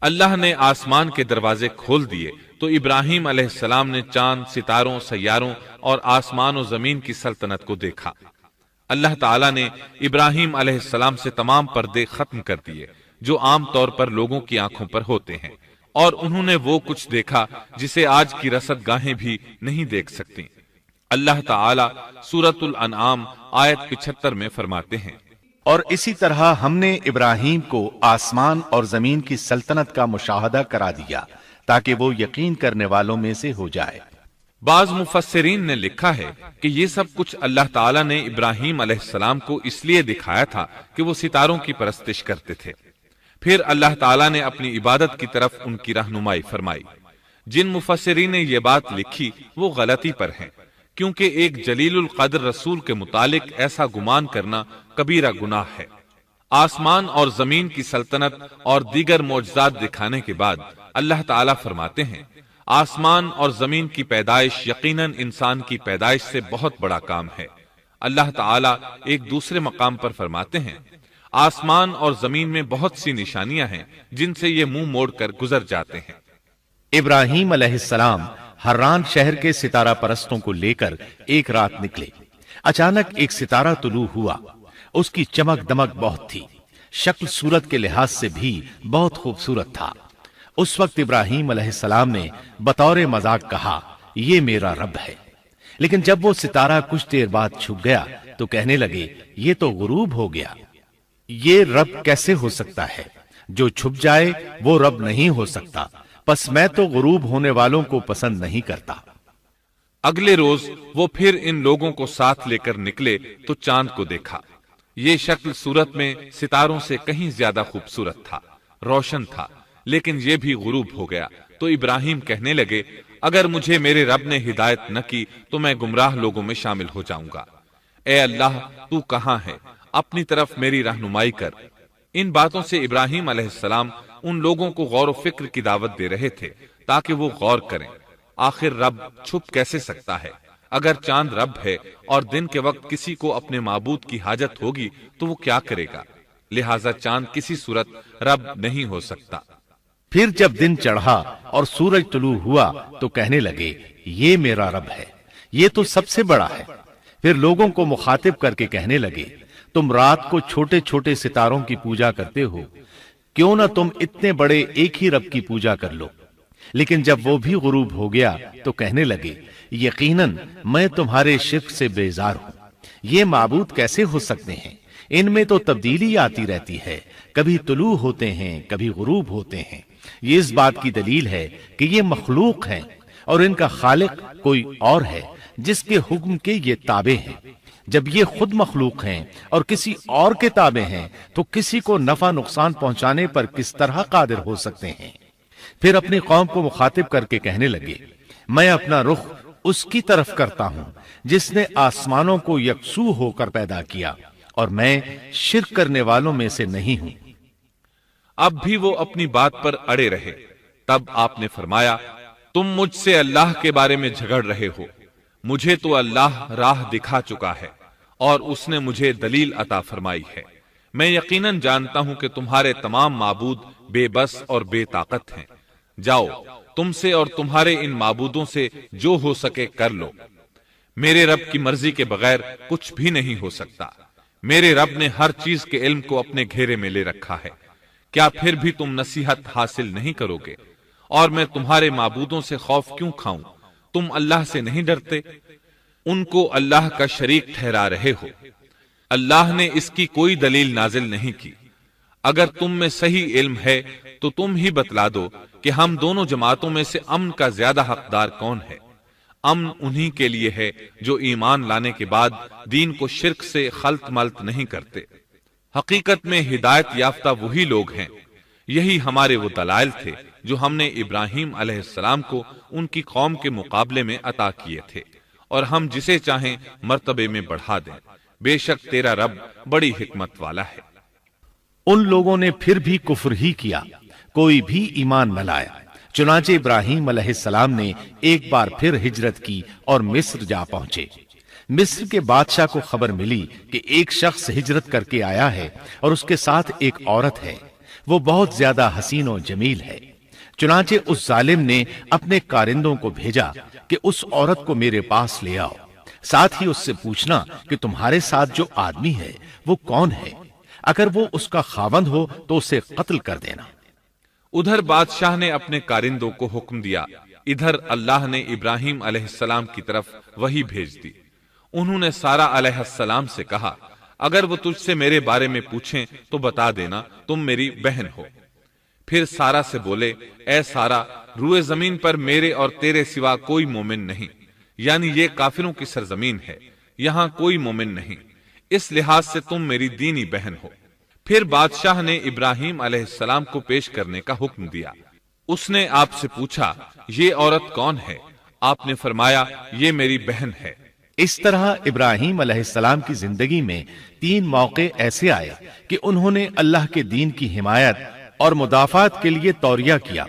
اللہ نے آسمان کے دروازے کھول دیے تو ابراہیم علیہ السلام نے چاند، ستاروں، سیاروں اور آسمان و زمین کی سلطنت کو دیکھا۔ اللہ تعالیٰ نے ابراہیم علیہ السلام سے تمام پردے ختم کر دیے جو عام طور پر لوگوں کی آنکھوں پر ہوتے ہیں، اور انہوں نے وہ کچھ دیکھا جسے آج کی رصد گاہیں بھی نہیں دیکھ سکتی۔ اللہ تعالیٰ سورۃ الانعام آیت 75 میں فرماتے ہیں، اور اسی طرح ہم نے ابراہیم کو آسمان اور زمین کی سلطنت کا مشاہدہ کرا دیا تاکہ وہ یقین کرنے والوں میں سے ہو جائے۔ بعض مفسرین نے لکھا ہے کہ یہ سب کچھ اللہ تعالیٰ نے ابراہیم علیہ السلام کو اس لیے دکھایا تھا کہ وہ ستاروں کی پرستش کرتے تھے۔ پھر اللہ تعالیٰ نے اپنی عبادت کی طرف ان کی رہنمائی فرمائی۔ جن مفسرین نے یہ بات لکھی وہ غلطی پر ہیں، کیونکہ ایک جلیل القدر رسول کے متعلق ایسا گمان کرنا کبیرہ گناہ ہے۔ آسمان اور زمین کی سلطنت اور دیگر معجزات دکھانے کے بعد اللہ تعالیٰ فرماتے ہیں، آسمان اور زمین کی پیدائش یقیناً انسان کی پیدائش سے بہت بڑا کام ہے۔ اللہ تعالیٰ ایک دوسرے مقام پر فرماتے ہیں، آسمان اور زمین میں بہت سی نشانیاں ہیں جن سے یہ منہ موڑ کر گزر جاتے ہیں۔ ابراہیم علیہ السلام حران شہر کے ستارہ پرستوں کو لے کر ایک رات نکلے۔ اچانک ایک ستارہ طلوع ہوا، اس کی چمک دمک بہت تھی، شکل صورت کے لحاظ سے بھی بہت خوبصورت تھا۔ اس وقت ابراہیم علیہ السلام نے بطور مذاق کہا، یہ میرا رب ہے۔ لیکن جب وہ ستارہ کچھ دیر بعد چھپ گیا تو کہنے لگے، یہ تو غروب ہو گیا۔ یہ رب کیسے ہو سکتا ہے؟ جو چھپ جائے وہ رب نہیں ہو سکتا، پس میں تو غروب ہونے والوں کو پسند نہیں کرتا۔ اگلے روز وہ پھر ان لوگوں کو ساتھ لے کر نکلے تو چاند کو دیکھا۔ یہ شکل صورت میں ستاروں سے کہیں زیادہ خوبصورت تھا، روشن تھا، لیکن یہ بھی غروب ہو گیا تو ابراہیم کہنے لگے، اگر مجھے میرے رب نے ہدایت نہ کی تو میں گمراہ لوگوں میں شامل ہو جاؤں گا۔ اے اللہ، تو کہاں ہے؟ اپنی طرف میری رہنمائی کر۔ ان باتوں سے ابراہیم علیہ السلام ان لوگوں کو غور و فکر کی دعوت دے رہے تھے تاکہ وہ غور کریں، آخر رب چھپ کیسے سکتا ہے؟ اگر چاند رب ہے اور دن کے وقت کسی کو اپنے معبود کی حاجت ہوگی تو وہ کیا کرے گا؟ لہٰذا چاند کسی صورت رب نہیں ہو سکتا۔ پھر جب دن چڑھا اور سورج طلوع ہوا تو کہنے لگے، یہ میرا رب ہے، یہ تو سب سے بڑا ہے۔ پھر لوگوں کو مخاطب کر کے کہنے لگے، تم رات کو چھوٹے چھوٹے ستاروں کی پوجا کرتے ہو، کیوں نہ تم اتنے بڑے ایک ہی رب کی پوجا کر لو۔ لیکن جب وہ بھی غروب ہو گیا تو کہنے لگے، یقیناً میں تمہارے شرک سے بیزار ہوں۔ یہ معبود کیسے ہو سکتے ہیں؟ ان میں تو تبدیلی آتی رہتی ہے، کبھی طلوع ہوتے ہیں کبھی غروب ہوتے ہیں۔ یہ اس بات کی دلیل ہے کہ یہ مخلوق ہیں اور ان کا خالق کوئی اور ہے جس کے حکم کے یہ تابع ہیں۔ جب یہ خود مخلوق ہیں اور کسی اور کے تابع ہیں تو کسی کو نفع نقصان پہنچانے پر کس طرح قادر ہو سکتے ہیں؟ پھر اپنی قوم کو مخاطب کر کے کہنے لگے، میں اپنا رخ اس کی طرف کرتا ہوں جس نے آسمانوں کو یکسو ہو کر پیدا کیا، اور میں شرک کرنے والوں میں سے نہیں ہوں۔ اب بھی وہ اپنی بات پر اڑے رہے۔ تب آپ نے فرمایا تم مجھ سے اللہ کے بارے میں جھگڑ رہے ہو، مجھے تو اللہ راہ دکھا چکا ہے اور اس نے مجھے دلیل عطا فرمائی ہے۔ میں یقیناً جانتا ہوں کہ تمہارے تمام معبود بے بس اور بے طاقت ہیں۔ جاؤ تم سے اور تمہارے ان معبودوں سے جو ہو سکے کر لو، میرے رب کی مرضی کے بغیر کچھ بھی نہیں ہو سکتا۔ میرے رب نے ہر چیز کے علم کو اپنے گھیرے میں لے رکھا ہے، کیا پھر بھی تم نصیحت حاصل نہیں کرو گے؟ اور میں تمہارے معبودوں سے خوف کیوں کھاؤں؟ تم اللہ سے نہیں ڈرتے؟ ان کو اللہ کا شریک ٹھہرا رہے ہو۔ اللہ نے اس کی کوئی دلیل نازل نہیں کی۔ اگر تم میں صحیح علم ہے تو تم ہی بتلا دو کہ ہم دونوں جماعتوں میں سے امن کا زیادہ حقدار کون ہے۔ امن انہی کے لیے ہے جو ایمان لانے کے بعد دین کو شرک سے خلط ملط نہیں کرتے۔ حقیقت میں ہدایت یافتہ وہی لوگ ہیں۔ یہی ہمارے وہ دلائل تھے جو ہم نے ابراہیم علیہ السلام کو ان کی قوم کے مقابلے میں عطا کیے تھے، اور ہم جسے چاہیں مرتبے میں بڑھا دیں۔ بے شک تیرا رب بڑی حکمت والا ہے۔ ان لوگوں نے پھر بھی کفر ہی کیا، کوئی بھی ایمان نہ لایا۔ چنانچہ ابراہیم علیہ السلام نے ایک بار پھر ہجرت کی اور مصر جا پہنچے۔ مصر کے بادشاہ کو خبر ملی کہ ایک شخص ہجرت کر کے آیا ہے اور اس کے ساتھ ایک عورت ہے، وہ بہت زیادہ حسین و جمیل ہے۔ چنانچہ اس ظالم نے اپنے کارندوں کو بھیجا کہ اس عورت کو میرے پاس لے آؤ، ساتھ ہی اس سے پوچھنا کہ تمہارے ساتھ جو آدمی ہے وہ کون ہے، اگر وہ اس کا خاوند ہو تو اسے قتل کر دینا۔ ادھر بادشاہ نے اپنے کارندوں کو حکم دیا، ادھر اللہ نے ابراہیم علیہ السلام کی طرف وحی بھیج دی۔ انہوں نے سارہ علیہ السلام سے کہا اگر وہ تجھ سے میرے بارے میں پوچھیں تو بتا دینا تم میری بہن ہو۔ پھر سارہ سے بولے اے سارہ، روئے زمین پر میرے اور تیرے سوا کوئی مومن نہیں، یعنی یہ کافروں کی سرزمین ہے، یہاں کوئی مومن نہیں، اس لحاظ سے تم میری دینی بہن ہو۔ پھر بادشاہ نے ابراہیم علیہ السلام کو پیش کرنے کا حکم دیا۔ اس نے آپ سے پوچھا یہ عورت کون ہے؟ آپ نے فرمایا یہ میری بہن ہے۔ اس طرح ابراہیم علیہ السلام کی زندگی میں 3 موقع ایسے آئے کہ انہوں نے اللہ کے دین کی حمایت اور مدافعت کے لیے توریہ کیا۔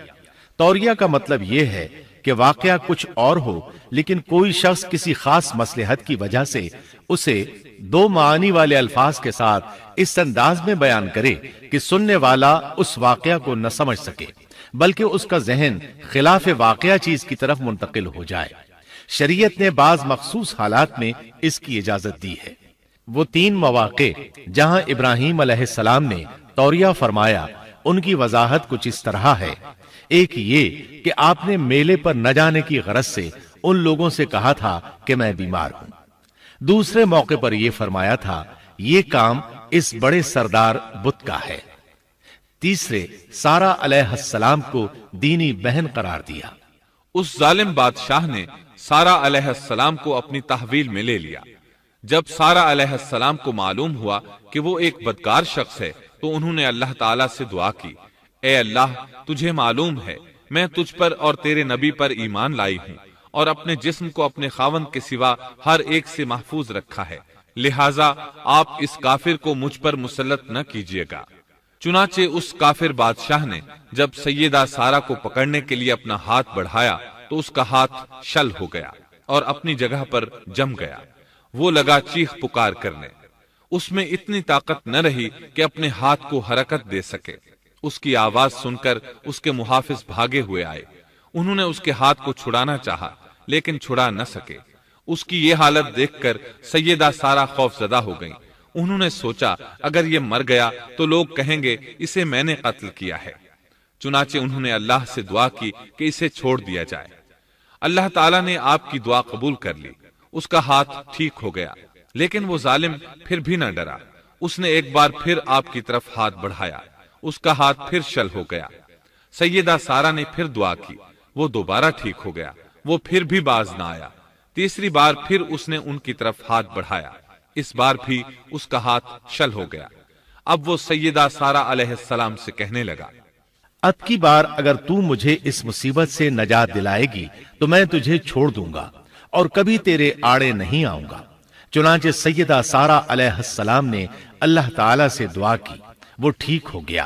توریہ کا مطلب یہ ہے کہ واقعہ کچھ اور ہو لیکن کوئی شخص کسی خاص مصلحت کی وجہ سے اسے 2 معانی والے الفاظ کے ساتھ اس انداز میں بیان کرے کہ سننے والا اس واقعہ کو نہ سمجھ سکے بلکہ اس کا ذہن خلاف واقعہ چیز کی طرف منتقل ہو جائے۔ شریعت نے بعض مخصوص حالات میں اس کی اجازت دی ہے۔ وہ 3 مواقع جہاں ابراہیم علیہ السلام نے توریہ فرمایا ان کی وضاحت کچھ اس طرح ہے۔ ایک یہ کہ آپ نے میلے پر نہ جانے کی غرض سے ان لوگوں سے کہا تھا کہ میں بیمار ہوں۔ دوسرے موقع پر یہ فرمایا تھا یہ کام اس بڑے سردار بت کا ہے۔ تیسرے سارہ علیہ السلام کو دینی بہن قرار دیا۔ اس ظالم بادشاہ نے سارہ علیہ السلام کو اپنی تحویل میں لے لیا۔ جب سارہ علیہ السلام کو معلوم ہوا کہ وہ ایک بدکار شخص ہے تو انہوں نے اللہ تعالیٰ سے دعا کی، اے اللہ تجھے معلوم ہے میں تجھ پر اور تیرے نبی پر ایمان لائی ہوں اور اپنے جسم کو اپنے خاوند کے سوا ہر ایک سے محفوظ رکھا ہے، لہٰذا آپ اس کافر کو مجھ پر مسلط نہ کیجیے گا۔ چنانچہ اس کافر بادشاہ نے جب سیدہ سارہ کو پکڑنے کے لیے اپنا ہاتھ بڑھایا تو اس کا ہاتھ شل ہو گیا اور اپنی جگہ پر جم گیا۔ وہ لگا چیخ پکار کرنے، اس میں اتنی طاقت نہ رہی کہ اپنے ہاتھ کو حرکت دے سکے۔ اس کی آواز سن کر اس کے محافظ بھاگے ہوئے آئے، انہوں نے اس کے ہاتھ کو چھڑانا چاہا لیکن چھڑا نہ سکے۔ اس کی یہ حالت دیکھ کر سیدہ سارہ خوف زدہ ہو گئیں۔ انہوں نے سوچا اگر یہ مر گیا تو لوگ کہیں گے اسے میں نے قتل کیا ہے۔ چنانچہ انہوں نے اللہ سے دعا کی کہ اسے چھوڑ دیا جائے۔ اللہ تعالیٰ نے آپ کی دعا قبول کر لی، اس کا ہاتھ ٹھیک ہو گیا، لیکن وہ ظالم پھر بھی نہ ڈرا۔ اس نے ایک بار پھر آپ کی طرف ہاتھ بڑھایا، اس کا ہاتھ پھر شل ہو گیا۔ سیدہ سارہ نے پھر دعا کی، وہ دوبارہ ٹھیک ہو گیا، وہ پھر بھی باز نہ آیا۔ تیسری بار پھر اس نے ان کی طرف ہاتھ بڑھایا، اس بار بھی اس کا ہاتھ شل ہو گیا۔ اب وہ سیدہ سارہ علیہ السلام سے کہنے لگا، اب کی بار اگر تو مجھے اس مصیبت سے نجات دلائے گی تو میں تجھے چھوڑ دوں گا اور کبھی تیرے آڑے نہیں آؤں گا۔ چنانچہ سیدہ سارہ علیہ السلام نے اللہ تعالی سے دعا کی، وہ ٹھیک ہو گیا۔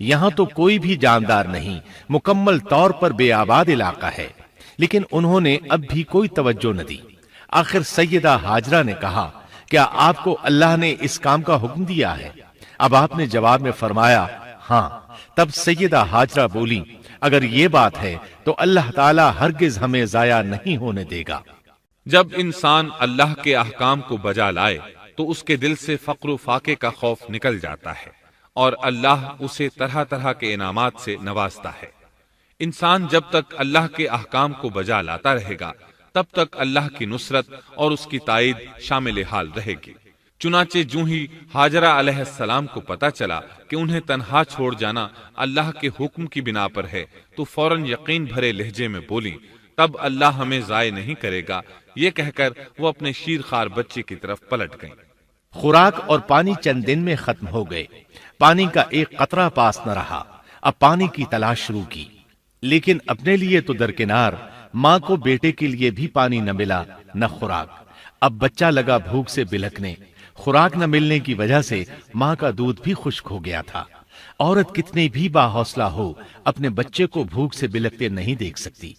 یہاں تو کوئی بھی جاندار نہیں، مکمل طور پر بے آباد علاقہ ہے، لیکن انہوں نے اب بھی کوئی توجہ نہ دی۔ آخر سیدہ ہاجرہ نے کہا، کیا آپ کو اللہ نے اس کام کا حکم دیا ہے؟ اب آپ نے جواب میں فرمایا ہاں۔ تب سیدہ ہاجرہ بولی، اگر یہ بات ہے تو اللہ تعالی ہرگز ہمیں ضائع نہیں ہونے دے گا۔ جب انسان اللہ کے احکام کو بجا لائے تو اس کے دل سے فقر و فاقے کا خوف نکل جاتا ہے اور اللہ اسے طرح طرح کے انعامات سے نوازتا ہے۔ انسان جب تک اللہ کے احکام کو بجا لاتا رہے گا تب تک اللہ کی نصرت اور اس کی تائید شامل حال رہے گی۔ چنانچہ جو ہی ہاجرہ علیہ السلام کو پتا چلا کہ انہیں تنہا چھوڑ جانا اللہ کے حکم کی بنا پر ہے تو فوراً یقین بھرے لہجے میں بولی، تب اللہ ہمیں ضائع نہیں کرے گا، یہ کہہ کر وہ اپنے شیرخوار بچے کی طرف پلٹ گئیں۔ خوراک اور پانی چند دن میں ختم ہو گئے، پانی کا ایک قطرہ پاس نہ رہا۔ اب پانی کی تلاش شروع کی، لیکن اپنے لیے تو درکنار، ماں کو بیٹے کے لیے بھی پانی نہ ملا نہ خوراک۔ اب بچہ لگا بھوک سے بلکنے، خوراک نہ ملنے کی وجہ سے ماں کا دودھ بھی خشک ہو گیا تھا۔ عورت کتنی بھی باحوصلہ ہو اپنے بچے کو بھوک سے بلکتے نہیں دیکھ سکتی۔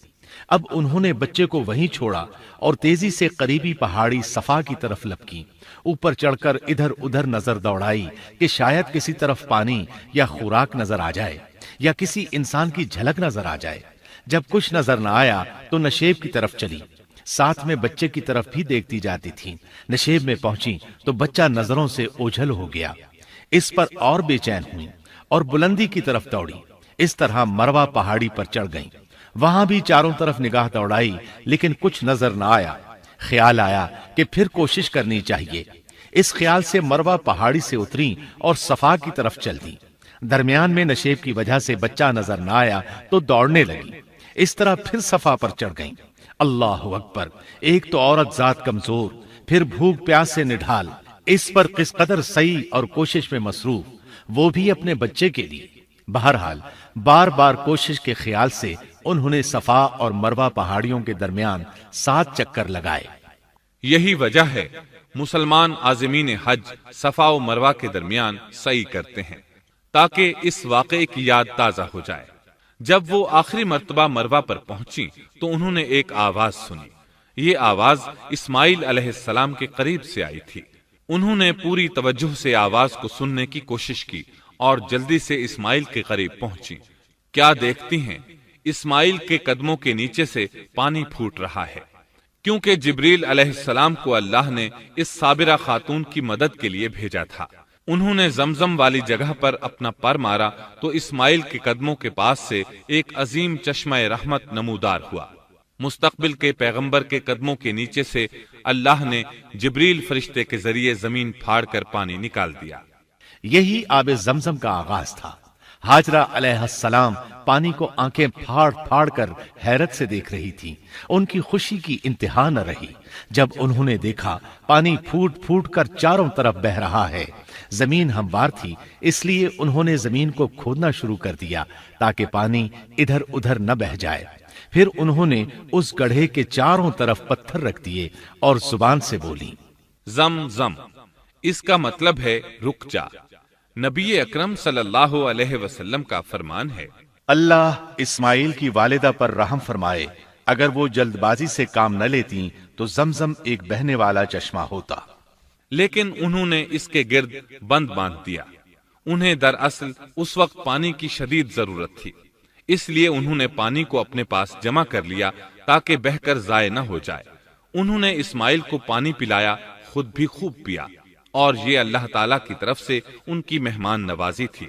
اب انہوں نے بچے کو وہیں چھوڑا اور تیزی سے قریبی پہاڑی صفا کی طرف لپکی۔ اوپر چڑھ کر ادھر ادھر نظر دوڑائی کہ شاید کسی طرف پانی یا خوراک نظر آ جائے یا کسی انسان کی جھلک نظر آ جائے۔ جب کچھ نظر نہ آیا تو نشیب کی طرف چلی، ساتھ میں بچے کی طرف بھی دیکھتی جاتی تھی۔ نشیب میں پہنچی تو بچہ نظروں سے اوجھل ہو گیا۔ اس پر اور بے چین ہوئی اور بلندی کی طرف دوڑی۔ اس طرح مروہ پہاڑی پر چڑھ گئیں۔ وہاں بھی چاروں طرف نگاہ دوڑائی لیکن کچھ نظر نہ آیا۔ خیال آیا کہ پھر کوشش کرنی چاہیے۔ اس خیال سے مروہ پہاڑی سے اتری اور صفا کی طرف چل دی۔ درمیان میں نشیب کی وجہ سے بچہ نظر نہ آیا تو دوڑنے لگی۔ اس طرح پھر صفا پر چڑھ گئیں۔ اللہ اکبر! ایک تو عورت ذات کمزور، پھر بھوک پیاس سے نڈھال، اس پر کس قدر سعی اور کوشش میں مصروف، وہ بھی اپنے بچے کے لیے۔ بہرحال بار بار کوشش کے خیال سے انہوں نے صفا اور مروہ پہاڑیوں کے درمیان 7 چکر لگائے۔ یہی وجہ ہے مسلمان عازمین حج صفا و مروہ کے درمیان سعی کرتے ہیں تاکہ اس واقعے کی یاد تازہ ہو جائے۔ جب وہ آخری مرتبہ مروہ پر پہنچی تو انہوں نے ایک آواز سنی۔ یہ آواز اسماعیل علیہ السلام کے قریب سے آئی تھی۔ انہوں نے پوری توجہ سے آواز کو سننے کی کوشش کی اور جلدی سے اسماعیل کے قریب پہنچی۔ کیا دیکھتی ہیں؟ اسماعیل کے قدموں کے نیچے سے پانی پھوٹ رہا ہے، کیونکہ جبریل علیہ السلام کو اللہ نے اس صابرہ خاتون کی مدد کے لیے بھیجا تھا۔ انہوں نے زمزم والی جگہ پر اپنا پر مارا تو اسماعیل کے قدموں کے پاس سے ایک عظیم چشمہ رحمت نمودار ہوا۔ مستقبل کے پیغمبر کے قدموں کے نیچے سے اللہ نے جبریل فرشتے کے ذریعے زمین پھاڑ کر پانی نکال دیا۔ یہی آب زمزم کا آغاز تھا۔ ہاجرہ علیہ السلام پانی کو آنکھیں پھاڑ پھاڑ کر حیرت سے دیکھ رہی تھی۔ ان کی خوشی کی انتہا نہ رہی جب انہوں نے دیکھا پانی پھوٹ پھوٹ کر چاروں طرف بہ رہا ہے۔ زمین ہموار تھی، اس لیے انہوں نے زمین کو کھودنا شروع کر دیا تاکہ پانی ادھر ادھر نہ بہ جائے۔ پھر انہوں نے اس گڑھے کے چاروں طرف پتھر رکھ دیے اور زبان سے بولی، زم زم، اس کا مطلب ہے رک جا۔ نبی اکرم صلی اللہ علیہ وسلم کا فرمان ہے، اللہ اسماعیل کی والدہ پر رحم فرمائے، اگر وہ جلد بازی سے کام نہ لیتی تو زمزم ایک بہنے والا چشمہ ہوتا۔ لیکن انہوں نے اس کے گرد بند باندھ دیا۔ انہیں دراصل اس وقت پانی کی شدید ضرورت تھی، اس لیے انہوں نے پانی کو اپنے پاس جمع کر لیا تاکہ بہہ کر ضائع نہ ہو جائے۔ انہوں نے اسماعیل کو پانی پلایا، خود بھی خوب پیا، اور یہ اللہ تعالی کی طرف سے ان کی مہمان نوازی تھی۔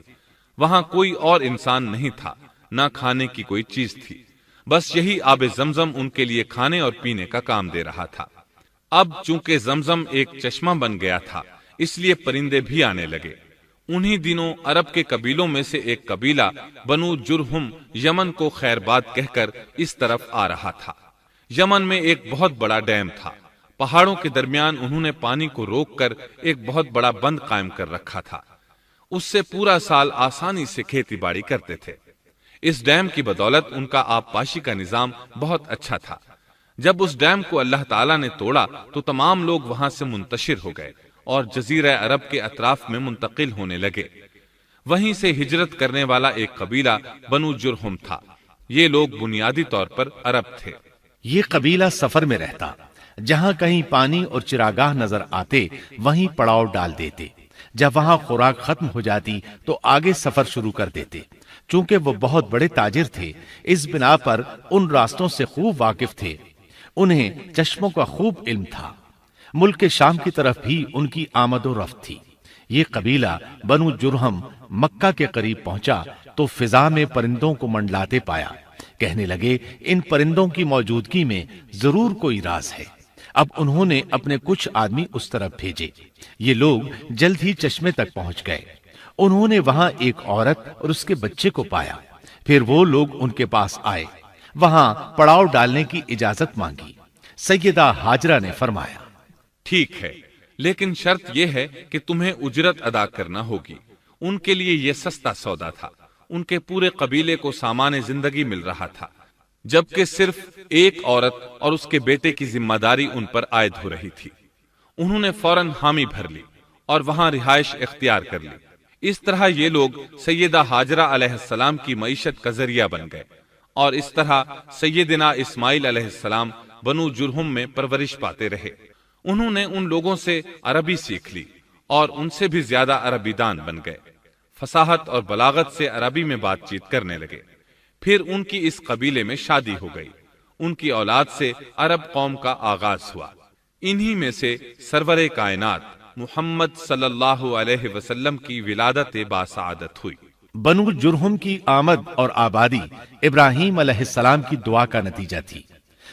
وہاں کوئی اور انسان نہیں تھا، نہ کھانے کی کوئی چیز تھی، بس یہی آب زمزم ان کے لیے کھانے اور پینے کا کام دے رہا تھا۔ اب چونکہ زمزم ایک چشمہ بن گیا تھا، اس لیے پرندے بھی آنے لگے۔ انہی دنوں عرب کے قبیلوں میں سے ایک قبیلہ بنو جرہم یمن کو خیر باد کہہ کر اس طرف آ رہا تھا۔ یمن میں ایک بہت بڑا ڈیم تھا۔ پہاڑوں کے درمیان انہوں نے پانی کو روک کر ایک بہت بڑا بند قائم کر رکھا تھا۔ اس سے پورا سال آسانی سے کھیتی باڑی کرتے تھے۔ اس ڈیم کی بدولت ان کا آب پاشی کا نظام بہت اچھا تھا۔ جب اس ڈیم کو اللہ تعالیٰ نے توڑا تو تمام لوگ وہاں سے منتشر ہو گئے اور جزیرہ عرب کے اطراف میں منتقل ہونے لگے۔ وہیں سے ہجرت کرنے والا ایک قبیلہ بنو جرہم تھا۔ یہ لوگ بنیادی طور پر عرب تھے۔ یہ قبیلہ سفر میں رہتا، جہاں کہیں پانی اور چراگاہ نظر آتے وہیں پڑاؤ ڈال دیتے۔ جب وہاں خوراک ختم ہو جاتی تو آگے سفر شروع کر دیتے۔ چونکہ وہ بہت بڑے تاجر تھے، اس بنا پر ان راستوں سے خوب واقف تھے۔ انہیں چشموں کا خوب علم تھا۔ ملک شام کی طرف بھی ان کی آمد و رفت تھی۔ یہ قبیلہ بنو جرہم مکہ کے قریب پہنچا تو فضا میں پرندوں کو منڈلاتے پایا۔ کہنے لگے ان پرندوں کی موجودگی میں ضرور کوئی راز ہے۔ اب انہوں نے اپنے کچھ آدمی اس طرف بھیجے۔ یہ لوگ جلد ہی چشمے تک پہنچ گئے۔ انہوں نے وہاں ایک عورت اور اس کے بچے کو پایا۔ پھر وہ لوگ ان کے پاس آئے، وہاں پڑاؤ ڈالنے کی اجازت مانگی۔ سیدہ ہاجرہ نے فرمایا، ٹھیک ہے، لیکن شرط یہ ہے کہ تمہیں اجرت ادا کرنا ہوگی۔ ان کے لیے یہ سستا سودا تھا۔ ان کے پورے قبیلے کو سامان زندگی مل رہا تھا، جبکہ صرف ایک عورت اور اس کے بیٹے کی ذمہ داری ان پر عائد ہو رہی تھی۔ انہوں نے فوراً حامی بھر لی اور وہاں رہائش اختیار کر لی۔ اس طرح یہ لوگ سیدہ ہاجرہ علیہ السلام کی معیشت کا ذریعہ بن گئے، اور اس طرح سیدنا اسماعیل علیہ السلام بنو جرہم میں پرورش پاتے رہے۔ انہوں نے ان لوگوں سے عربی سیکھ لی اور ان سے بھی زیادہ عربی دان بن گئے۔ فصاحت اور بلاغت سے عربی میں بات چیت کرنے لگے۔ پھر ان کی اس قبیلے میں شادی ہو گئی۔ ان کی اولاد سے عرب قوم کا آغاز ہوا۔ انہی میں سے سرور کائنات محمد صلی اللہ علیہ وسلم کی ولادت باسعادت ہوئی۔ بنو جرہم کی آمد اور آبادی ابراہیم علیہ السلام کی دعا کا نتیجہ تھی۔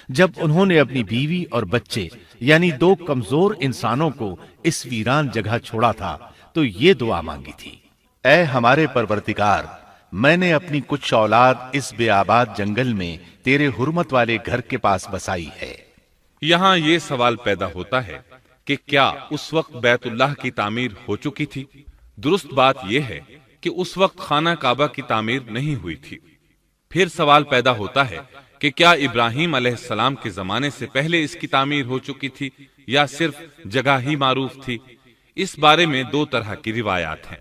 جب انہوں نے اپنی بیوی اور بچے یعنی دو کمزور انسانوں کو اس ویران جگہ چھوڑا تھا تو یہ دعا مانگی تھی، اے ہمارے پروردگار، میں نے اپنی کچھ اولاد اس بے آباد جنگل میں تیرے حرمت والے گھر کے پاس بسائی ہے۔ یہاں یہ سوال پیدا ہوتا ہے کہ کیا اس وقت بیت اللہ کی تعمیر ہو چکی تھی؟ درست بات یہ ہے کہ اس وقت خانہ کعبہ کی تعمیر نہیں ہوئی تھی۔ پھر سوال پیدا ہوتا ہے کہ کیا ابراہیم علیہ السلام کے زمانے سے پہلے اس کی تعمیر ہو چکی تھی یا صرف جگہ ہی معروف تھی؟ اس بارے میں دو طرح کی روایات ہیں۔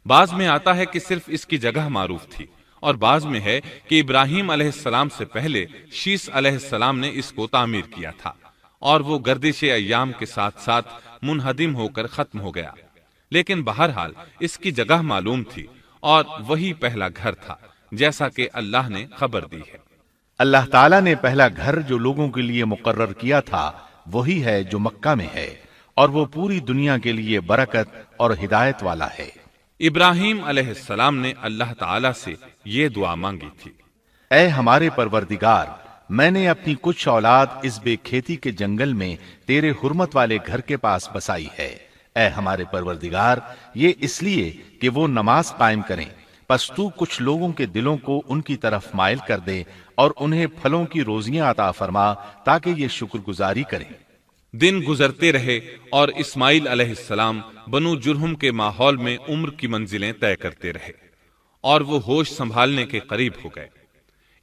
بعض میں آتا ہے کہ صرف اس کی جگہ معروف تھی، اور بعض میں ہے کہ ابراہیم علیہ السلام سے پہلے شیس علیہ السلام نے اس کو تعمیر کیا تھا، اور وہ گردش ایام کے ساتھ ساتھ منہدم ہو کر ختم ہو گیا۔ لیکن بہرحال اس کی جگہ معلوم تھی، اور وہی پہلا گھر تھا، جیسا کہ اللہ نے خبر دی ہے۔ اللہ تعالیٰ نے پہلا گھر جو لوگوں کے لیے مقرر کیا تھا وہی ہے جو مکہ میں ہے، اور وہ پوری دنیا کے لیے برکت اور ہدایت والا ہے۔ ابراہیم علیہ السلام نے اللہ تعالیٰ سے یہ دعا مانگی تھی، اے ہمارے پروردگار، میں نے اپنی کچھ اولاد اس بے کھیتی کے جنگل میں تیرے حرمت والے گھر کے پاس بسائی ہے۔ اے ہمارے پروردگار، یہ اس لیے کہ وہ نماز قائم کریں، پس تو کچھ لوگوں کے دلوں کو ان کی طرف مائل کر دے اور انہیں پھلوں کی روزیاں عطا فرما تاکہ یہ شکر گزاری کریں۔ دن گزرتے رہے اور اسماعیل علیہ السلام بنو جرہم کے ماحول میں عمر کی منزلیں طے کرتے رہے، اور وہ ہوش سنبھالنے کے قریب ہو گئے۔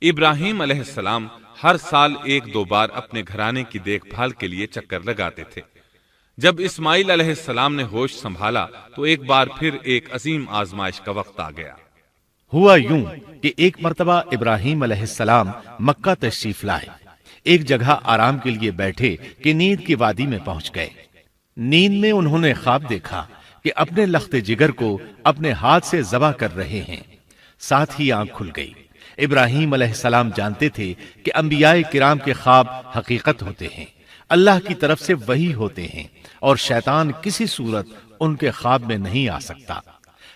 ابراہیم علیہ السلام ہر سال ایک دو بار اپنے گھرانے کی دیکھ بھال کے لیے چکر لگاتے تھے۔ جب اسماعیل علیہ السلام نے ہوش سنبھالا تو ایک بار پھر ایک عظیم آزمائش کا وقت آ گیا۔ ہوا یوں کہ ایک مرتبہ ابراہیم علیہ السلام مکہ تشریف لائے۔ ایک جگہ آرام کے لیے بیٹھے کہ نیند کی وادی میں پہنچ گئے۔ نیند میں انہوں نے خواب دیکھا کہ اپنے لخت جگر کو اپنے ہاتھ سے ذبح کر رہے ہیں۔ ساتھ ہی آنکھ کھل گئی۔ ابراہیم علیہ السلام جانتے تھے کہ انبیاء کرام کے خواب حقیقت ہوتے ہیں، اللہ کی طرف سے وحی ہوتے ہیں، اور شیطان کسی صورت ان کے خواب میں نہیں آ سکتا۔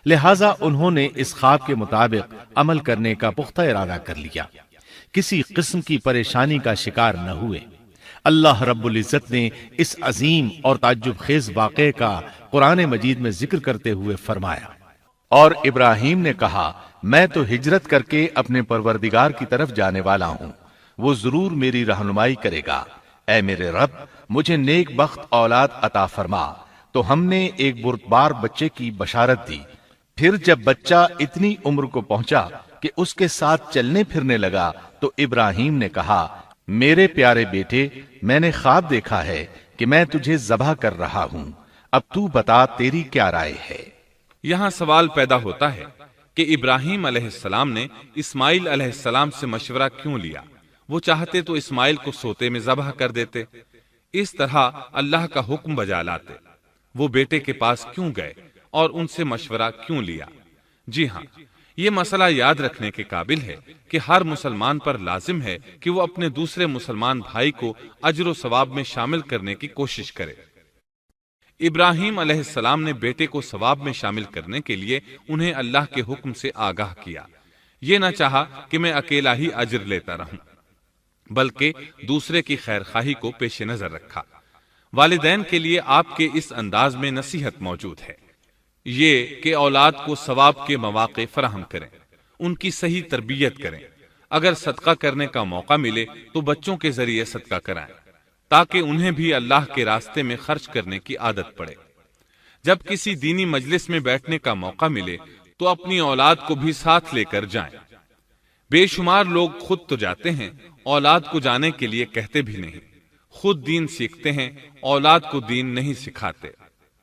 لہٰذا انہوں نے اس خواب کے مطابق عمل کرنے کا پختہ ارادہ کر لیا، کسی قسم کی پریشانی کا شکار نہ ہوئے۔ اللہ رب العزت نے اس عظیم اور تعجب خیز واقعے کا قرآن مجید میں ذکر کرتے ہوئے فرمایا، اور ابراہیم نے کہا، میں تو ہجرت کر کے اپنے پروردگار کی طرف جانے والا ہوں، وہ ضرور میری رہنمائی کرے گا۔ اے میرے رب، مجھے نیک بخت اولاد عطا فرما۔ تو ہم نے ایک بردبار بچے کی بشارت دی۔ پھر جب بچہ اتنی عمر کو پہنچا کہ اس کے ساتھ چلنے پھرنے لگا تو ابراہیم نے کہا، میرے پیارے بیٹے، میں نے خواب دیکھا ہے کہ میں تجھے ذبح کر رہا ہوں، اب تو بتا تیری کیا رائے ہے؟ یہاں سوال پیدا ہوتا ہے کہ ابراہیم علیہ السلام نے اسماعیل علیہ السلام سے مشورہ کیوں لیا؟ وہ چاہتے تو اسماعیل کو سوتے میں ذبح کر دیتے، اس طرح اللہ کا حکم بجا لاتے۔ وہ بیٹے کے پاس کیوں گئے اور ان سے مشورہ کیوں لیا؟ جی ہاں، یہ مسئلہ یاد رکھنے کے قابل ہے کہ ہر مسلمان پر لازم ہے کہ وہ اپنے دوسرے مسلمان بھائی کو اجر و ثواب میں شامل کرنے کی کوشش کرے۔ ابراہیم علیہ السلام نے بیٹے کو ثواب میں شامل کرنے کے لیے انہیں اللہ کے حکم سے آگاہ کیا۔ یہ نہ چاہا کہ میں اکیلا ہی اجر لیتا رہوں، بلکہ دوسرے کی خیر خواہی کو پیش نظر رکھا۔ والدین کے لیے آپ کے اس انداز میں نصیحت موجود ہے، یہ کہ اولاد کو ثواب کے مواقع فراہم کریں، ان کی صحیح تربیت کریں۔ اگر صدقہ کرنے کا موقع ملے تو بچوں کے ذریعے صدقہ کرائیں، تاکہ انہیں بھی اللہ کے راستے میں خرچ کرنے کی عادت پڑے۔ جب کسی دینی مجلس میں بیٹھنے کا موقع ملے تو اپنی اولاد کو بھی ساتھ لے کر جائیں۔ بے شمار لوگ خود تو جاتے ہیں، اولاد کو جانے کے لیے کہتے بھی نہیں۔ خود دین سیکھتے ہیں، اولاد کو دین نہیں سکھاتے۔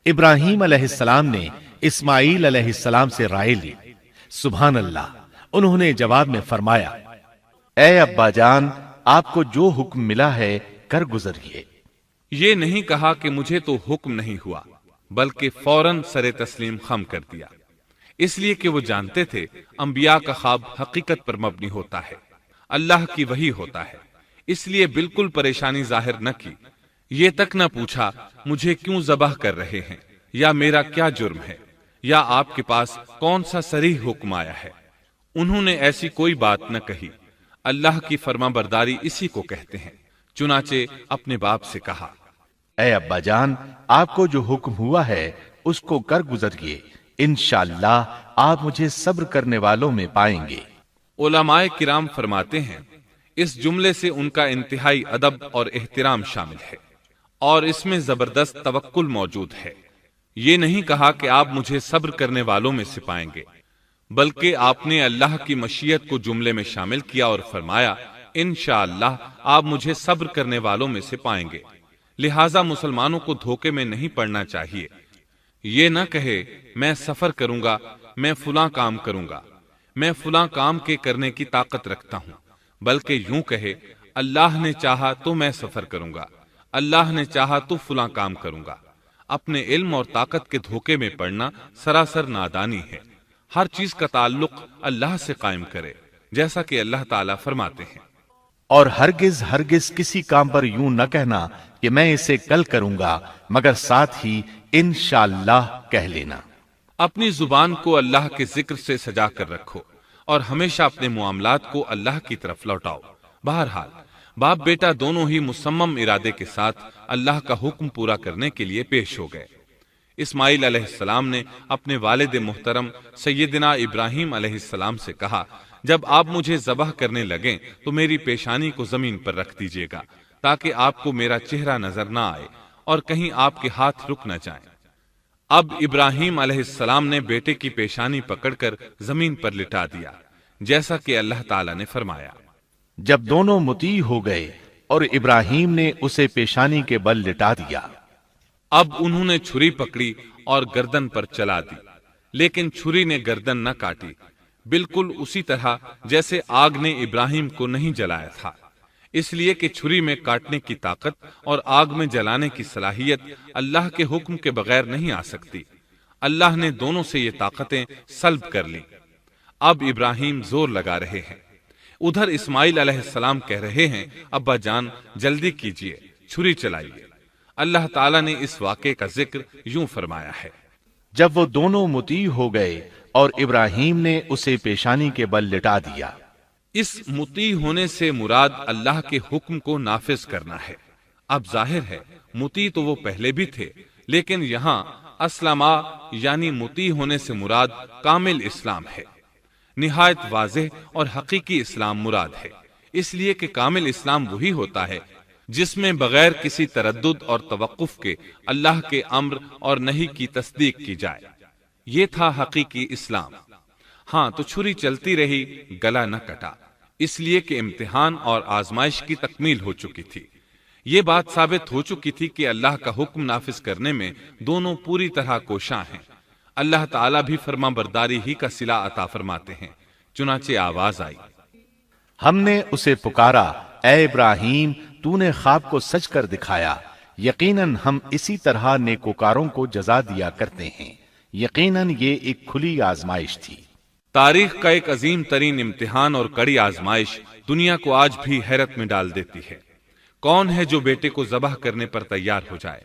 ابراہیم علیہ السلام نے اسماعیل علیہ السلام سے رائے لی۔ سبحان اللہ، انہوں نے جواب میں فرمایا، اے ابا جان، آپ کو جو حکم ملا ہے کر گزریے۔ یہ نہیں کہا کہ مجھے تو حکم نہیں ہوا، بلکہ فوراً سر تسلیم خم کر دیا، اس لیے کہ وہ جانتے تھے انبیاء کا خواب حقیقت پر مبنی ہوتا ہے، اللہ کی وحی ہوتا ہے۔ اس لیے بالکل پریشانی ظاہر نہ کی، یہ تک نہ پوچھا مجھے کیوں ذبح کر رہے ہیں، یا میرا کیا جرم ہے، یا آپ کے پاس کون سا صریح حکم آیا ہے۔ انہوں نے ایسی کوئی بات نہ کہی۔ اللہ کی فرما برداری اسی کو کہتے ہیں۔ چنانچہ اپنے باپ سے کہا، اے ابا جان، آپ کو جو حکم ہوا ہے اس کو کر گزریے، انشاءاللہ آپ مجھے صبر کرنے والوں میں پائیں گے۔ علماء کرام فرماتے ہیں اس جملے سے ان کا انتہائی ادب اور احترام شامل ہے، اور اس میں زبردست توکل موجود ہے۔ یہ نہیں کہا کہ آپ مجھے صبر کرنے والوں میں سے پائیں گے، بلکہ آپ نے اللہ کی مشیت کو جملے میں شامل کیا اور فرمایا انشاءاللہ آپ مجھے صبر کرنے والوں میں سے پائیں گے۔ لہٰذا مسلمانوں کو دھوکے میں نہیں پڑنا چاہیے۔ یہ نہ کہے میں سفر کروں گا، میں فلاں کام کروں گا، میں فلاں کام کے کرنے کی طاقت رکھتا ہوں، بلکہ یوں کہے اللہ نے چاہا تو میں سفر کروں گا، اللہ نے چاہا تو فلاں کام کروں گا۔ اپنے علم اور طاقت کے دھوکے میں پڑنا سراسر نادانی ہے۔ ہر چیز کا تعلق اللہ سے قائم کرے، جیسا کہ اللہ تعالیٰ فرماتے ہیں، اور ہرگز ہرگز کسی کام پر یوں نہ کہنا کہ میں اسے کل کروں گا، مگر ساتھ ہی انشاءاللہ کہہ لینا۔ اپنی زبان کو اللہ کے ذکر سے سجا کر رکھو اور ہمیشہ اپنے معاملات کو اللہ کی طرف لوٹاؤ۔ بہرحال باپ بیٹا دونوں ہی مصمم ارادے کے ساتھ اللہ کا حکم پورا کرنے کے لیے پیش ہو گئے۔ اسماعیل علیہ السلام نے اپنے والد محترم سیدنا ابراہیم علیہ السلام سے کہا، جب آپ مجھے ذبح کرنے لگیں تو میری پیشانی کو زمین پر رکھ دیجیے گا، تاکہ آپ کو میرا چہرہ نظر نہ آئے اور کہیں آپ کے ہاتھ رک نہ جائیں۔ اب ابراہیم علیہ السلام نے بیٹے کی پیشانی پکڑ کر زمین پر لٹا دیا، جیسا کہ اللہ تعالیٰ نے فرمایا۔ جب دونوں مطیع ہو گئے اور ابراہیم نے اسے پیشانی کے بل لٹا دیا، اب انہوں نے چھری پکڑی اور گردن پر چلا دی، لیکن چھری نے گردن نہ کاٹی، بالکل اسی طرح جیسے آگ نے ابراہیم کو نہیں جلایا تھا، اس لیے کہ چھری میں کاٹنے کی طاقت اور آگ میں جلانے کی صلاحیت اللہ کے حکم کے بغیر نہیں آ سکتی۔ اللہ نے دونوں سے یہ طاقتیں سلب کر لیں۔ اب ابراہیم زور لگا رہے ہیں، ادھر اسماعیل علیہ السلام کہہ رہے ہیں ابا جان جلدی کیجئے، چھری چلائیے۔ اللہ تعالیٰ نے اس واقعے کا ذکر یوں فرمایا ہے، جب وہ دونوں مطیع ہو گئے اور ابراہیم نے اسے پیشانی کے بل لٹا دیا۔ اس مطیع ہونے سے مراد اللہ کے حکم کو نافذ کرنا ہے۔ اب ظاہر ہے مطیع تو وہ پہلے بھی تھے، لیکن یہاں اسلما یعنی مطیع ہونے سے مراد کامل اسلام ہے۔ نہایت واضح اور حقیقی اسلام مراد ہے، اس لیے کہ کامل اسلام وہی ہوتا ہے جس میں بغیر کسی تردد اور توقف کے اللہ کے امر اور نہی کی تصدیق کی جائے۔ یہ تھا حقیقی اسلام۔ ہاں تو چھری چلتی رہی، گلا نہ کٹا، اس لیے کہ امتحان اور آزمائش کی تکمیل ہو چکی تھی۔ یہ بات ثابت ہو چکی تھی کہ اللہ کا حکم نافذ کرنے میں دونوں پوری طرح کوشاں ہیں۔ اللہ تعالیٰ بھی فرما برداری ہی کا صلہ عطا فرماتے ہیں۔ چنانچہ آواز آئی، ہم نے اسے پکارا، اے ابراہیم تو نے خواب کو سچ کر دکھایا، یقیناً ہم اسی طرح نیکوکاروں کو جزا دیا کرتے ہیں، یقیناً یہ ایک کھلی آزمائش تھی۔ تاریخ کا ایک عظیم ترین امتحان اور کڑی آزمائش دنیا کو آج بھی حیرت میں ڈال دیتی ہے۔ کون ہے جو بیٹے کو ذبح کرنے پر تیار ہو جائے،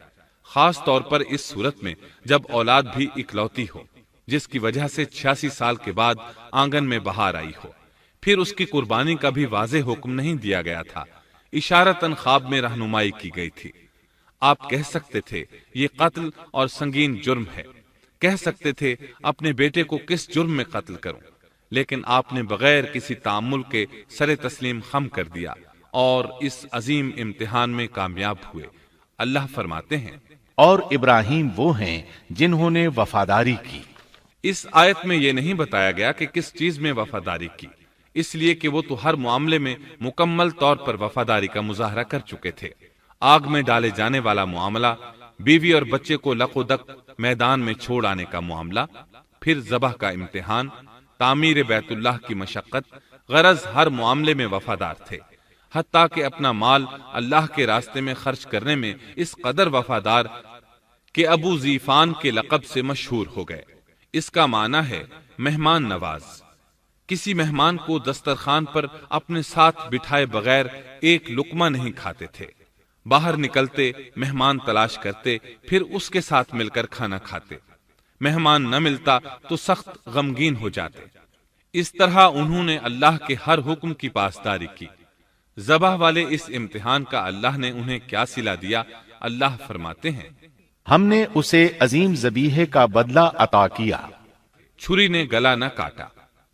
خاص طور پر اس صورت میں جب اولاد بھی اکلوتی ہو، جس کی وجہ سے 86 سال کے بعد آنگن میں بہار آئی ہو۔ پھر اس کی قربانی کا بھی واضح حکم نہیں دیا گیا تھا، اشارتاً خواب میں رہنمائی کی گئی تھی۔ آپ کہہ سکتے تھے یہ قتل اور سنگین جرم ہے، کہہ سکتے تھے اپنے بیٹے کو کس جرم میں قتل کروں، لیکن آپ نے بغیر کسی تعامل کے سر تسلیم خم کر دیا اور اس عظیم امتحان میں کامیاب ہوئے۔ اللہ فرماتے ہیں، اور ابراہیم وہ ہیں جنہوں نے وفاداری کی۔ اس آیت میں یہ نہیں بتایا گیا کہ کس چیز میں وفاداری کی، اس لیے کہ وہ تو ہر معاملے میں مکمل طور پر وفاداری کا مظاہرہ کر چکے تھے۔ آگ میں ڈالے جانے والا معاملہ، بیوی اور بچے کو لق و دق میدان میں چھوڑ آنے کا معاملہ، پھر ذبح کا امتحان، تعمیر بیت اللہ کی مشقت، غرض ہر معاملے میں وفادار تھے، حتیٰ کہ اپنا مال اللہ کے راستے میں خرچ کرنے میں اس قدر وفادار کہ ابو زیفان کے لقب سے مشہور ہو گئے۔ اس کا معنی ہے مہمان نواز۔ کسی مہمان کو دسترخوان پر اپنے ساتھ بٹھائے بغیر ایک لقمہ نہیں کھاتے تھے، باہر نکلتے مہمان تلاش کرتے، پھر اس کے ساتھ مل کر کھانا کھاتے، مہمان نہ ملتا تو سخت غمگین ہو جاتے۔ اس طرح انہوں نے اللہ کے ہر حکم کی پاسداری کی۔ ذبح والے اس امتحان کا اللہ نے انہیں کیا صلہ دیا؟ اللہ فرماتے ہیں، ہم نے اسے عظیم ذبیحے کا بدلہ عطا کیا۔ چھری نے گلا نہ کاٹا۔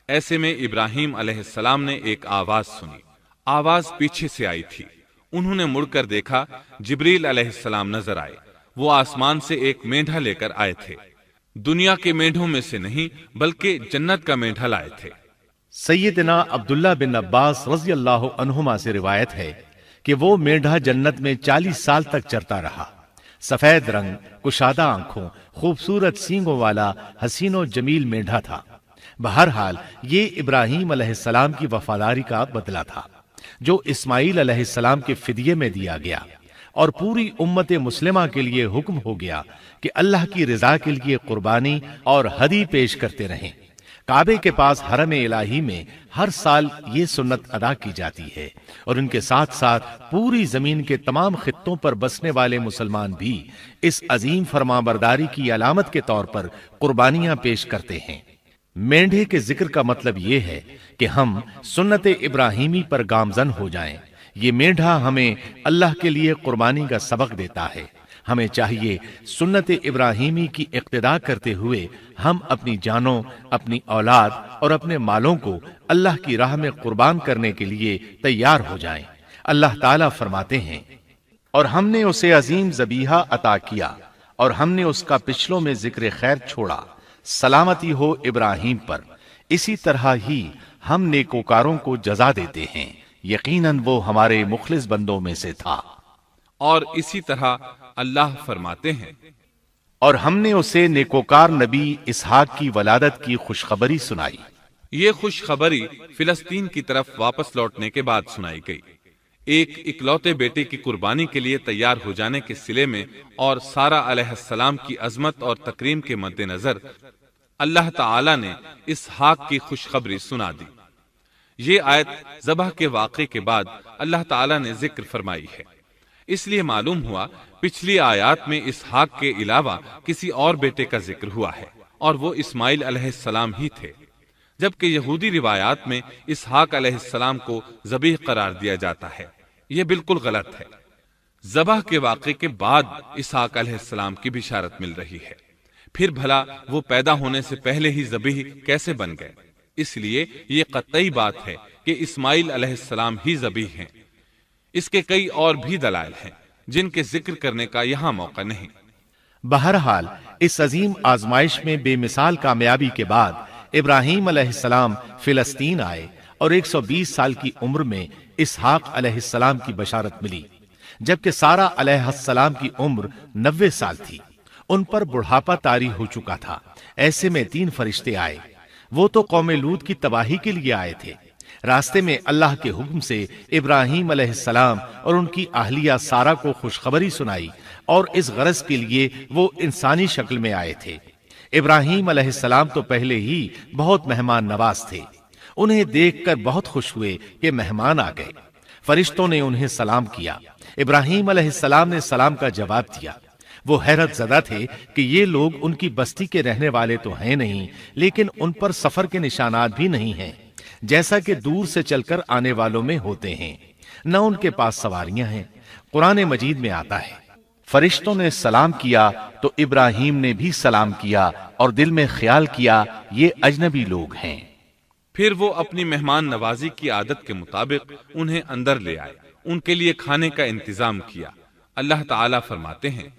ایسے میں ابراہیم علیہ السلام نے ایک آواز سنی، آواز پیچھے سے آئی تھی۔ انہوں نے مڑ کر دیکھا، جبریل علیہ السلام نظر آئے۔ وہ آسمان سے ایک مینڈھا لے کر آئے تھے، دنیا کے مینڈھوں میں سے نہیں بلکہ جنت کا مینڈھا لائے تھے۔ سیدنا عبداللہ بن عباس رضی اللہ عنہما سے روایت ہے کہ وہ مینڈھا جنت میں 40 سال تک چرتا رہا۔ سفید رنگ، کشادہ آنکھوں، خوبصورت سینگوں والا حسین و جمیل مینڈھا تھا۔ بہرحال یہ ابراہیم علیہ السلام کی وفاداری کا بدلہ تھا جو اسماعیل علیہ السلام کے فدیے میں دیا گیا، اور پوری امت مسلمہ کے لیے حکم ہو گیا کہ اللہ کی رضا کے لیے قربانی اور ہدی پیش کرتے رہیں۔ کعبے کے پاس حرم الہی میں ہر سال یہ سنت ادا کی جاتی ہے، اور ان کے ساتھ ساتھ پوری زمین کے تمام خطوں پر بسنے والے مسلمان بھی اس عظیم فرمانبرداری کی علامت کے طور پر قربانیاں پیش کرتے ہیں۔ مینڈھے کے ذکر کا مطلب یہ ہے کہ ہم سنت ابراہیمی پر گامزن ہو جائیں۔ یہ مینڈھا ہمیں اللہ کے لیے قربانی کا سبق دیتا ہے۔ ہمیں چاہیے سنت ابراہیمی کی اقتداء کرتے ہوئے ہم اپنی جانوں، اپنی اولاد اور اپنے مالوں کو اللہ کی راہ میں قربان کرنے کے لیے تیار ہو جائیں۔ اللہ تعالیٰ فرماتے ہیں، اور ہم نے اسے عظیم ذبیحہ عطا کیا، اور ہم نے اس کا پچھلوں میں ذکر خیر چھوڑا، سلامتی ہو ابراہیم پر۔ اسی طرح ہی ہم نیکوکاروں کو جزا دیتے ہیں، یقیناً وہ ہمارے مخلص بندوں میں سے تھا۔ اور اسی طرح اللہ فرماتے ہیں، اور ہم نے اسے نیکوکار نبی اسحاق کی ولادت کی خوشخبری سنائی۔ یہ خوشخبری فلسطین کی طرف واپس لوٹنے کے بعد سنائی گئی۔ ایک اکلوتے بیٹے کی قربانی کے لیے تیار ہو جانے کے صلے میں اور سارہ علیہ السلام کی عظمت اور تکریم کے مد نظر اللہ تعالی نے اسحاق کی خوشخبری سنا دی۔ یہ آیت ذبح کے واقعے کے بعد اللہ تعالی نے ذکر فرمائی ہے، اس لیے معلوم ہوا پچھلی آیات میں اسحاق کے علاوہ کسی اور بیٹے کا ذکر ہوا ہے، اور وہ اسماعیل علیہ السلام ہی تھے، جبکہ یہودی روایات میں اسحاق علیہ السلام کو ذبیح قرار دیا جاتا ہے۔ یہ بالکل غلط ہے۔ ذبح کے واقعے کے بعد اسحاق علیہ السلام کی بشارت مل رہی ہے، پھر بھلا وہ پیدا ہونے سے پہلے ہی ذبیح کیسے بن گئے؟ اس لیے یہ قطعی بات ہے کہ اسماعیل علیہ السلام ہی ذبیح ہیں۔ اس کے کئی اور بھی دلائل ہیں جن کے ذکر کرنے کا یہاں موقع نہیں۔ بہرحال اس عظیم آزمائش میں بے مثال کامیابی کے بعد ابراہیم علیہ السلام فلسطین آئے، اور 120 سال کی عمر میں اسحاق علیہ السلام کی بشارت ملی، جبکہ سارہ علیہ السلام کی عمر 90 سال تھی۔ ان پر بڑھاپا طاری ہو چکا تھا، ایسے میں 3 فرشتے آئے، وہ تو قوم لوط کی تباہی کے لیے آئے تھے۔ راستے میں اللہ کے حکم سے ابراہیم علیہ السلام اور ان کی اہلیہ سارہ کو خوشخبری سنائی، اور اس غرض کے لیے وہ انسانی شکل میں آئے تھے۔ ابراہیم علیہ السلام تو پہلے ہی بہت مہمان نواز تھے، انہیں دیکھ کر بہت خوش ہوئے کہ مہمان آ گئے۔ فرشتوں نے انہیں سلام کیا، ابراہیم علیہ السلام نے سلام کا جواب دیا۔ وہ حیرت زدہ تھے کہ یہ لوگ ان کی بستی کے رہنے والے تو ہیں نہیں، لیکن ان پر سفر کے نشانات بھی نہیں ہیں، جیسا کہ دور سے چل کر آنے والوں میں ہوتے ہیں، نہ ان کے پاس سواریاں ہیں۔ قرآن مجید میں آتا ہے، فرشتوں نے سلام کیا تو ابراہیم نے بھی سلام کیا اور دل میں خیال کیا یہ اجنبی لوگ ہیں۔ پھر وہ اپنی مہمان نوازی کی عادت کے مطابق انہیں اندر لے آئے، ان کے لیے کھانے کا انتظام کیا۔ اللہ تعالیٰ فرماتے ہیں،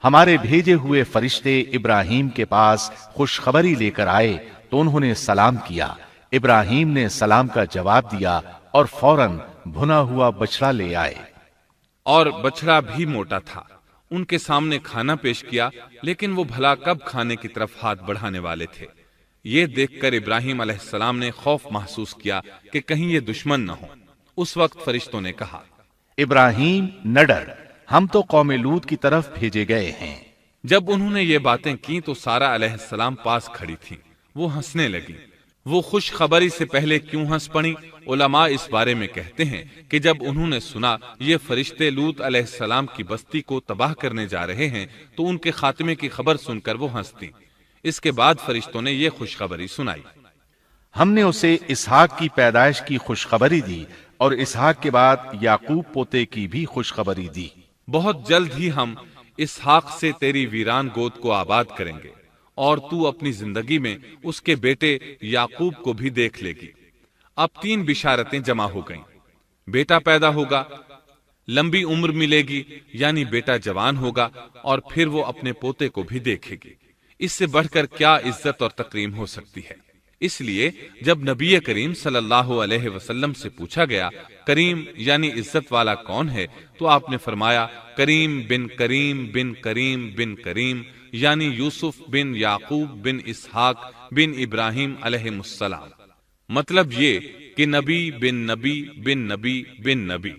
ہمارے بھیجے ہوئے فرشتے ابراہیم کے پاس خوشخبری لے کر آئے تو انہوں نے سلام کیا۔ ابراہیم نے سلام کا جواب دیا اور فوراً بھنا ہوا بچڑا لے آئے، اور بچڑا بھی موٹا تھا۔ ان کے سامنے کھانا پیش کیا، لیکن وہ بھلا کب کھانے کی طرف ہاتھ بڑھانے والے تھے۔ یہ دیکھ کر ابراہیم علیہ السلام نے خوف محسوس کیا کہ کہیں یہ دشمن نہ ہو۔ اس وقت فرشتوں نے کہا، ابراہیم نہ ڈر، ہم تو قوم لوط کی طرف بھیجے گئے ہیں۔ جب انہوں نے یہ باتیں کی تو سارہ علیہ السلام پاس کھڑی تھی، وہ ہنسنے لگی۔ وہ خوش خبری سے پہلے کیوں ہنس پڑی؟ علماء اس بارے میں کہتے ہیں کہ جب انہوں نے سنا یہ فرشتے لوط علیہ السلام کی بستی کو تباہ کرنے جا رہے ہیں تو ان کے خاتمے کی خبر سن کر وہ ہنستی۔ اس کے بعد فرشتوں نے یہ خوشخبری سنائی، ہم نے اسے اسحاق کی پیدائش کی خوشخبری دی اور اسحاق کے بعد یعقوب پوتے کی بھی خوشخبری دی۔ بہت جلد ہی ہم اسحاق سے تیری ویران گود کو آباد کریں گے، اور تو اپنی زندگی میں اس کے بیٹے یعقوب کو بھی دیکھ لے گی۔ اب 3 بشارتیں جمع ہو گئیں، بیٹا پیدا ہوگا، لمبی عمر ملے گی یعنی بیٹا جوان ہوگا، اور پھر وہ اپنے پوتے کو بھی دیکھے گی۔ اس سے بڑھ کر کیا عزت اور تکریم ہو سکتی ہے؟ اس لیے جب نبی کریم صلی اللہ علیہ وسلم سے پوچھا گیا کریم یعنی عزت والا کون ہے، تو آپ نے فرمایا کریم بن کریم بن کریم بن کریم، یعنی یوسف بن یعقوب بن اسحاق بن ابراہیم علیہ السلام۔ مطلب یہ کہ نبی بن نبی بن نبی بن نبی۔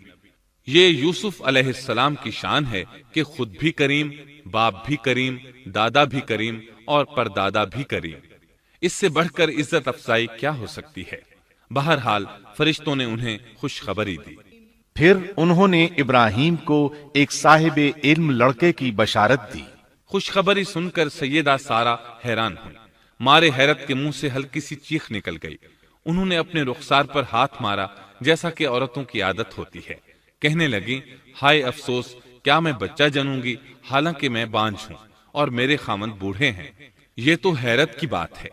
یہ یوسف علیہ السلام کی شان ہے کہ خود بھی کریم، باپ بھی کریم، دادا بھی کریم اور پردادا بھی کریم۔ اس سے بڑھ کر عزت افزائی کیا ہو سکتی ہے؟ بہرحال فرشتوں نے انہیں خوشخبری دی۔ پھر انہوں نے ابراہیم کو ایک صاحب علم لڑکے کی بشارت دی۔ خوشخبری سن کر سیدہ سارہ حیران ہوئی، مارے حیرت کے منہ سے ہلکی سی چیخ نکل گئی۔ انہوں نے اپنے رخسار پر ہاتھ مارا جیسا کہ عورتوں کی عادت ہوتی ہے، کہنے لگی ہائے افسوس، کیا میں بچہ جنوں گی حالانکہ میں بانجھ ہوں اور میرے خاوند بوڑھے ہیں؟ یہ تو حیرت کی بات ہے۔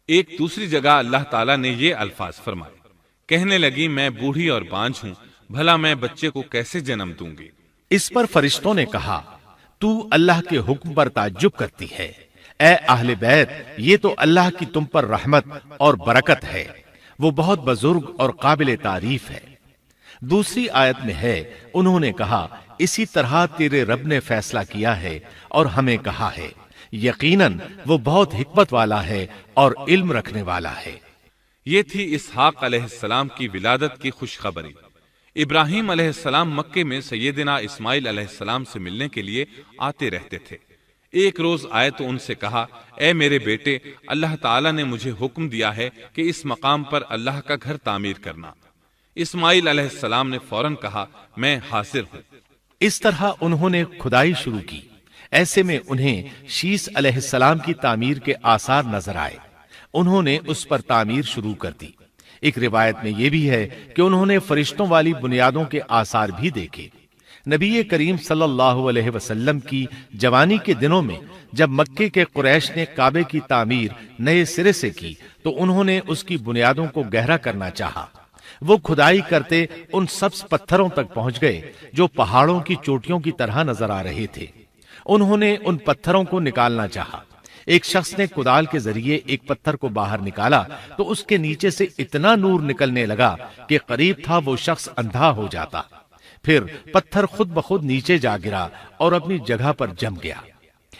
ایک دوسری جگہ اللہ تعالیٰ نے یہ الفاظ فرمائے، کہنے لگی میں بوڑھی اور بانجھ ہوں، بھلا میں بچے کو کیسے جنم دوں گی؟ اس پر فرشتوں نے کہا تو اللہ کے حکم پر تعجب کرتی ہے، اے اہل بیت، یہ تو اللہ کی تم پر رحمت اور برکت ہے، وہ بہت بزرگ اور قابل تعریف ہے۔ دوسری آیت میں ہے، انہوں نے کہا اسی طرح تیرے رب نے فیصلہ کیا ہے اور ہمیں کہا ہے، یقیناً وہ بہت حکمت والا ہے اور علم رکھنے والا ہے۔ یہ تھی اسحاق علیہ السلام کی ولادت کی خوشخبری۔ ابراہیم علیہ السلام مکے میں سیدنا اسماعیل علیہ السلام سے ملنے کے لیے آتے رہتے تھے۔ ایک روز آئے تو ان سے کہا، اے میرے بیٹے، اللہ تعالیٰ نے مجھے حکم دیا ہے کہ اس مقام پر اللہ کا گھر تعمیر کرنا۔ اسماعیل علیہ السلام نے فوراً کہا، میں حاضر ہوں۔ اس طرح انہوں نے کھدائی شروع کی۔ ایسے میں انہیں شیس علیہ السلام کی تعمیر کے آثار نظر آئے، انہوں نے اس پر تعمیر شروع کر دی۔ ایک روایت میں یہ بھی ہے کہ انہوں نے فرشتوں والی بنیادوں کے آثار بھی دیکھے۔ نبی کریم صلی اللہ علیہ وسلم کی جوانی کے دنوں میں جب مکے کے قریش نے کعبے کی تعمیر نئے سرے سے کی تو انہوں نے اس کی بنیادوں کو گہرا کرنا چاہا۔ وہ کھدائی کرتے ان سبز پتھروں تک پہنچ گئے جو پہاڑوں کی چوٹیوں کی طرح نظر آ رہے تھے۔ انہوں نے ان پتھروں کو نکالنا چاہا۔ ایک شخص نے کدال کے ذریعے ایک پتھر کو باہر نکالا تو اس کے نیچے سے اتنا نور نکلنے لگا کہ قریب تھا وہ شخص اندھا ہو جاتا۔ پھر پتھر خود بخود نیچے جا گرا اور اپنی جگہ پر جم گیا۔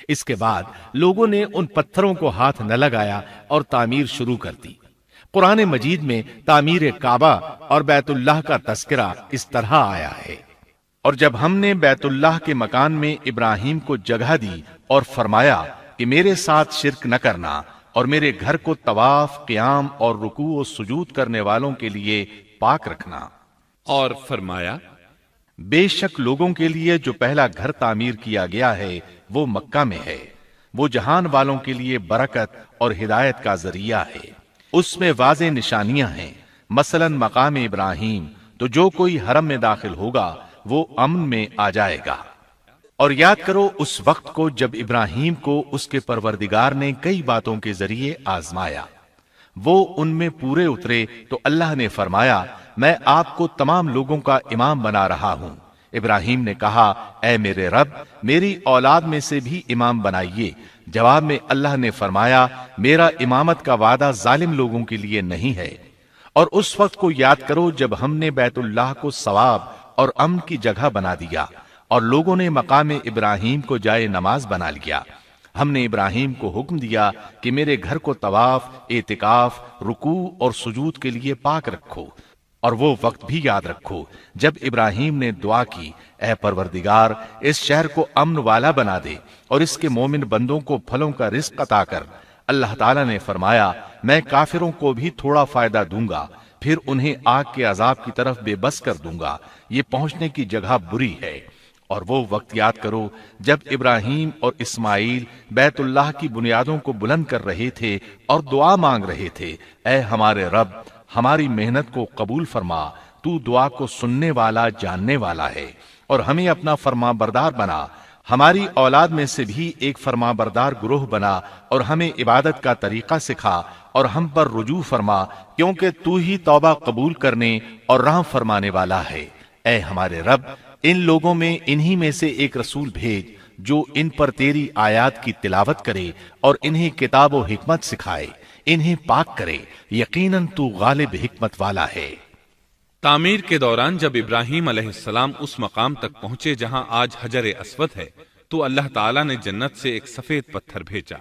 اس کے بعد لوگوں نے ان پتھروں کو ہاتھ نہ لگایا اور تعمیر شروع کر دی۔ قرآن مجید میں تعمیر کعبہ اور بیت اللہ کا تذکرہ اس طرح آیا ہے: اور جب ہم نے بیت اللہ کے مکان میں ابراہیم کو جگہ دی اور فرمایا کہ میرے ساتھ شرک نہ کرنا اور میرے گھر کو طواف، قیام اور رکوع و سجود کرنے والوں کے لیے پاک رکھنا، اور فرمایا بے شک لوگوں کے لیے جو پہلا گھر تعمیر کیا گیا ہے وہ مکہ میں ہے، وہ جہان والوں کے لیے برکت اور ہدایت کا ذریعہ ہے، اس میں واضح نشانیاں ہیں، مثلا مقام ابراہیم، تو جو کوئی حرم میں داخل ہوگا وہ امن میں آ جائے گا۔ اور یاد کرو اس وقت کو جب ابراہیم کو اس کے پروردگار نے کئی باتوں کے ذریعے آزمایا، وہ ان میں پورے اترے تو اللہ نے فرمایا میں آپ کو تمام لوگوں کا امام بنا رہا ہوں۔ ابراہیم نے کہا اے میرے رب میری اولاد میں سے بھی امام بنائیے۔ جواب میں اللہ نے فرمایا میرا امامت کا وعدہ ظالم لوگوں کے لیے نہیں ہے۔ اور اس وقت کو یاد کرو جب ہم نے بیت اللہ کو ثواب اور امن کی جگہ بنا دیا اور لوگوں نے مقام ابراہیم کو جائے نماز بنا لیا۔ ہم نے ابراہیم کو حکم دیا کہ میرے گھر کو طواف، اعتکاف، رکوع اور سجود کے لیے پاک رکھو، اور وہ وقت بھی یاد رکھو جب ابراہیم نے دعا کی اے پروردگار اس شہر کو امن والا بنا دے اور اس کے مومن بندوں کو پھلوں کا رزق عطا کر۔ اللہ تعالیٰ نے فرمایا میں کافروں کو بھی تھوڑا فائدہ دوں گا، پھر انہیں آگ کے عذاب کی طرف بے بس کر دوں گا، یہ پہنچنے کی جگہ بری ہے۔ اور وہ وقت یاد کرو جب ابراہیم اور اسماعیل بیت اللہ کی بنیادوں کو بلند کر رہے تھے اور دعا مانگ رہے تھے اے ہمارے رب ہماری محنت کو قبول فرما، تو دعا کو سننے والا جاننے والا ہے، اور ہمیں اپنا فرما بردار بنا، ہماری اولاد میں سے بھی ایک فرما بردار گروہ بنا، اور ہمیں عبادت کا طریقہ سکھا اور ہم پر رجوع فرما، کیونکہ تو ہی توبہ قبول کرنے اور رحم فرمانے والا ہے۔ اے ہمارے رب ان لوگوں میں انہی میں سے ایک رسول بھیج جو ان پر تیری آیات کی تلاوت کرے اور انہیں کتاب و حکمت سکھائے، انہیں پاک کرے، یقیناً تو غالب حکمت والا ہے۔ تعمیر کے دوران جب ابراہیم علیہ السلام اس مقام تک پہنچے جہاں آج حجر اسود ہے تو اللہ تعالیٰ نے جنت سے ایک سفید پتھر بھیجا۔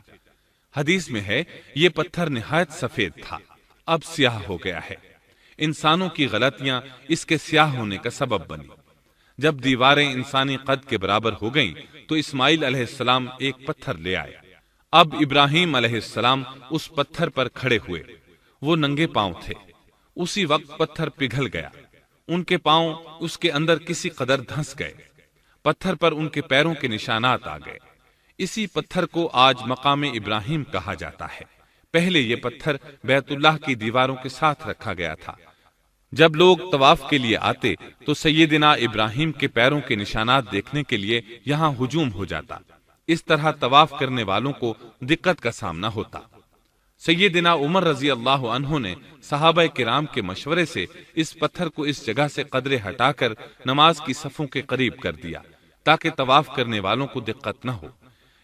حدیث میں ہے یہ پتھر نہایت سفید تھا، اب سیاہ ہو گیا ہے۔ انسانوں کی غلطیاں اس کے سیاہ ہونے کا سبب بنی۔ جب دیواریں انسانی قد کے برابر ہو گئیں تو اسماعیل علیہ السلام ایک پتھر لے آئے۔ اب ابراہیم علیہ السلام اس پتھر پر کھڑے ہوئے، وہ ننگے پاؤں تھے۔ اسی وقت پتھر پگھل گیا، ان کے پاؤں اس کے اندر کسی قدر دھنس گئے، پتھر پر ان کے پیروں کے نشانات آ گئے۔ اسی پتھر کو آج مقام ابراہیم کہا جاتا ہے۔ پہلے یہ پتھر بیت اللہ کی دیواروں کے ساتھ رکھا گیا تھا۔ جب لوگ طواف کے لیے آتے تو سیدنا ابراہیم کے پیروں کے نشانات دیکھنے کے لیے یہاں ہجوم ہو جاتا۔ اس طرح طواف کرنے والوں کو دقت کا سامنا ہوتا۔ سیدنا عمر رضی اللہ عنہ نے صحابہ کرام کے مشورے سے اس پتھر کو اس جگہ سے قدرے ہٹا کر نماز کی صفوں کے قریب کر دیا تاکہ طواف کرنے والوں کو دقت نہ ہو۔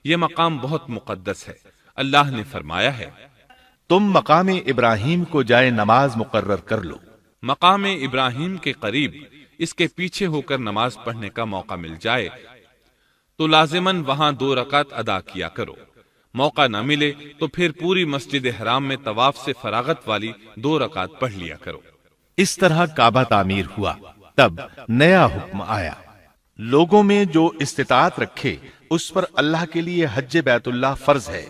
یہ مقام بہت مقدس ہے۔ اللہ نے فرمایا ہے تم مقام ابراہیم کو جائے نماز مقرر کر لو۔ مقام ابراہیم کے قریب اس کے پیچھے ہو کر نماز پڑھنے کا موقع مل جائے تو لازماً وہاں 2 رکعت ادا کیا کرو۔ موقع نہ ملے تو پھر پوری مسجد حرام میں طواف سے فراغت والی 2 رکعت پڑھ لیا کرو۔ اس طرح کعبہ تعمیر ہوا۔ تب نیا حکم آیا، لوگوں میں جو استطاعت رکھے اس پر اللہ کے لیے حج بیت اللہ فرض ہے،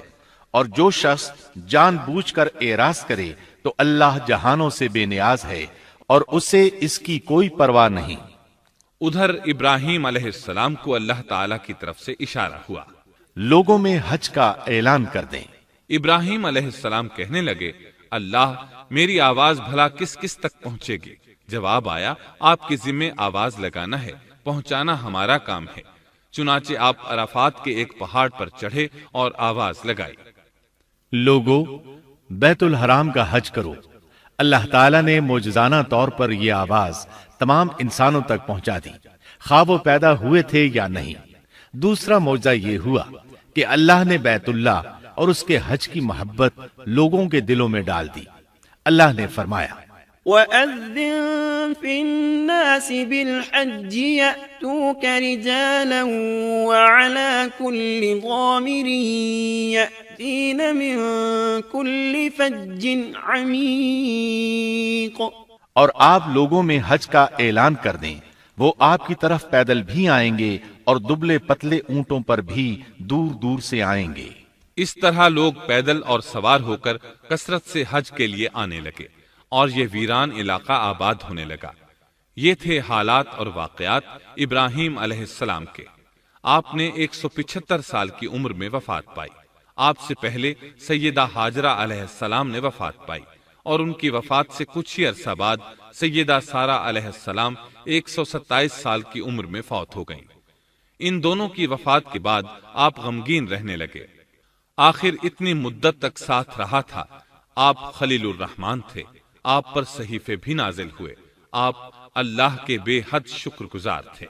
اور جو شخص جان بوجھ کر اعراض کرے تو اللہ جہانوں سے بے نیاز ہے اور اسے اس کی کوئی پرواہ نہیں۔ ادھر ابراہیم علیہ السلام کو اللہ تعالی کی طرف سے اشارہ ہوا، لوگوں میں حج کا اعلان کر دیں۔ ابراہیم علیہ السلام کہنے لگے اللہ میری آواز بھلا کس کس تک پہنچے گی؟ جواب آیا آپ کے ذمے آواز لگانا ہے، پہنچانا ہمارا کام ہے۔ چنانچہ آپ عرفات کے ایک پہاڑ پر چڑھے اور آواز لگائی، لوگو بیت الحرام کا حج کرو۔ اللہ تعالیٰ نے معجزانہ طور پر یہ آواز تمام انسانوں تک پہنچا دی، خواہ وہ پیدا ہوئے تھے یا نہیں۔ دوسرا معجزہ یہ ہوا کہ اللہ نے بیت اللہ اور اس کے حج کی محبت لوگوں کے دلوں میں ڈال دی۔ اللہ نے فرمایا وَأَذِّن فِي النَّاسِ بِالْحَجِّ يَأْتُوكَ رِجَالًا وَعَلَى كُلِّ ضَامِرٍ يَأْتِينَ مِن كُلِّ فَجٍّ عَمِيقٍ۔ اور آپ لوگوں میں حج کا اعلان کر دیں، وہ آپ کی طرف پیدل بھی آئیں گے اور دبلے پتلے اونٹوں پر بھی دور دور سے آئیں گے۔ اس طرح لوگ پیدل اور سوار ہو کر کثرت سے حج کے لیے آنے لگے اور یہ ویران علاقہ آباد ہونے لگا۔ یہ تھے حالات اور واقعات ابراہیم علیہ السلام کے۔ آپ نے 175 سال کی عمر میں وفات پائی۔ آپ سے پہلے سیدہ ہاجرہ علیہ السلام نے وفات پائی اور ان کی وفات سے کچھ ہی عرصہ بعد سیدہ سارہ علیہ السلام 127 سال کی عمر میں فوت ہو گئیں۔ ان دونوں کی وفات کے بعد آپ غمگین رہنے لگے۔ آخر اتنی مدت تک ساتھ رہا تھا۔ آپ خلیل الرحمن تھے۔ آپ پر صحیفے بھی نازل ہوئے۔ آپ اللہ کے بے حد شکر گزار تھے۔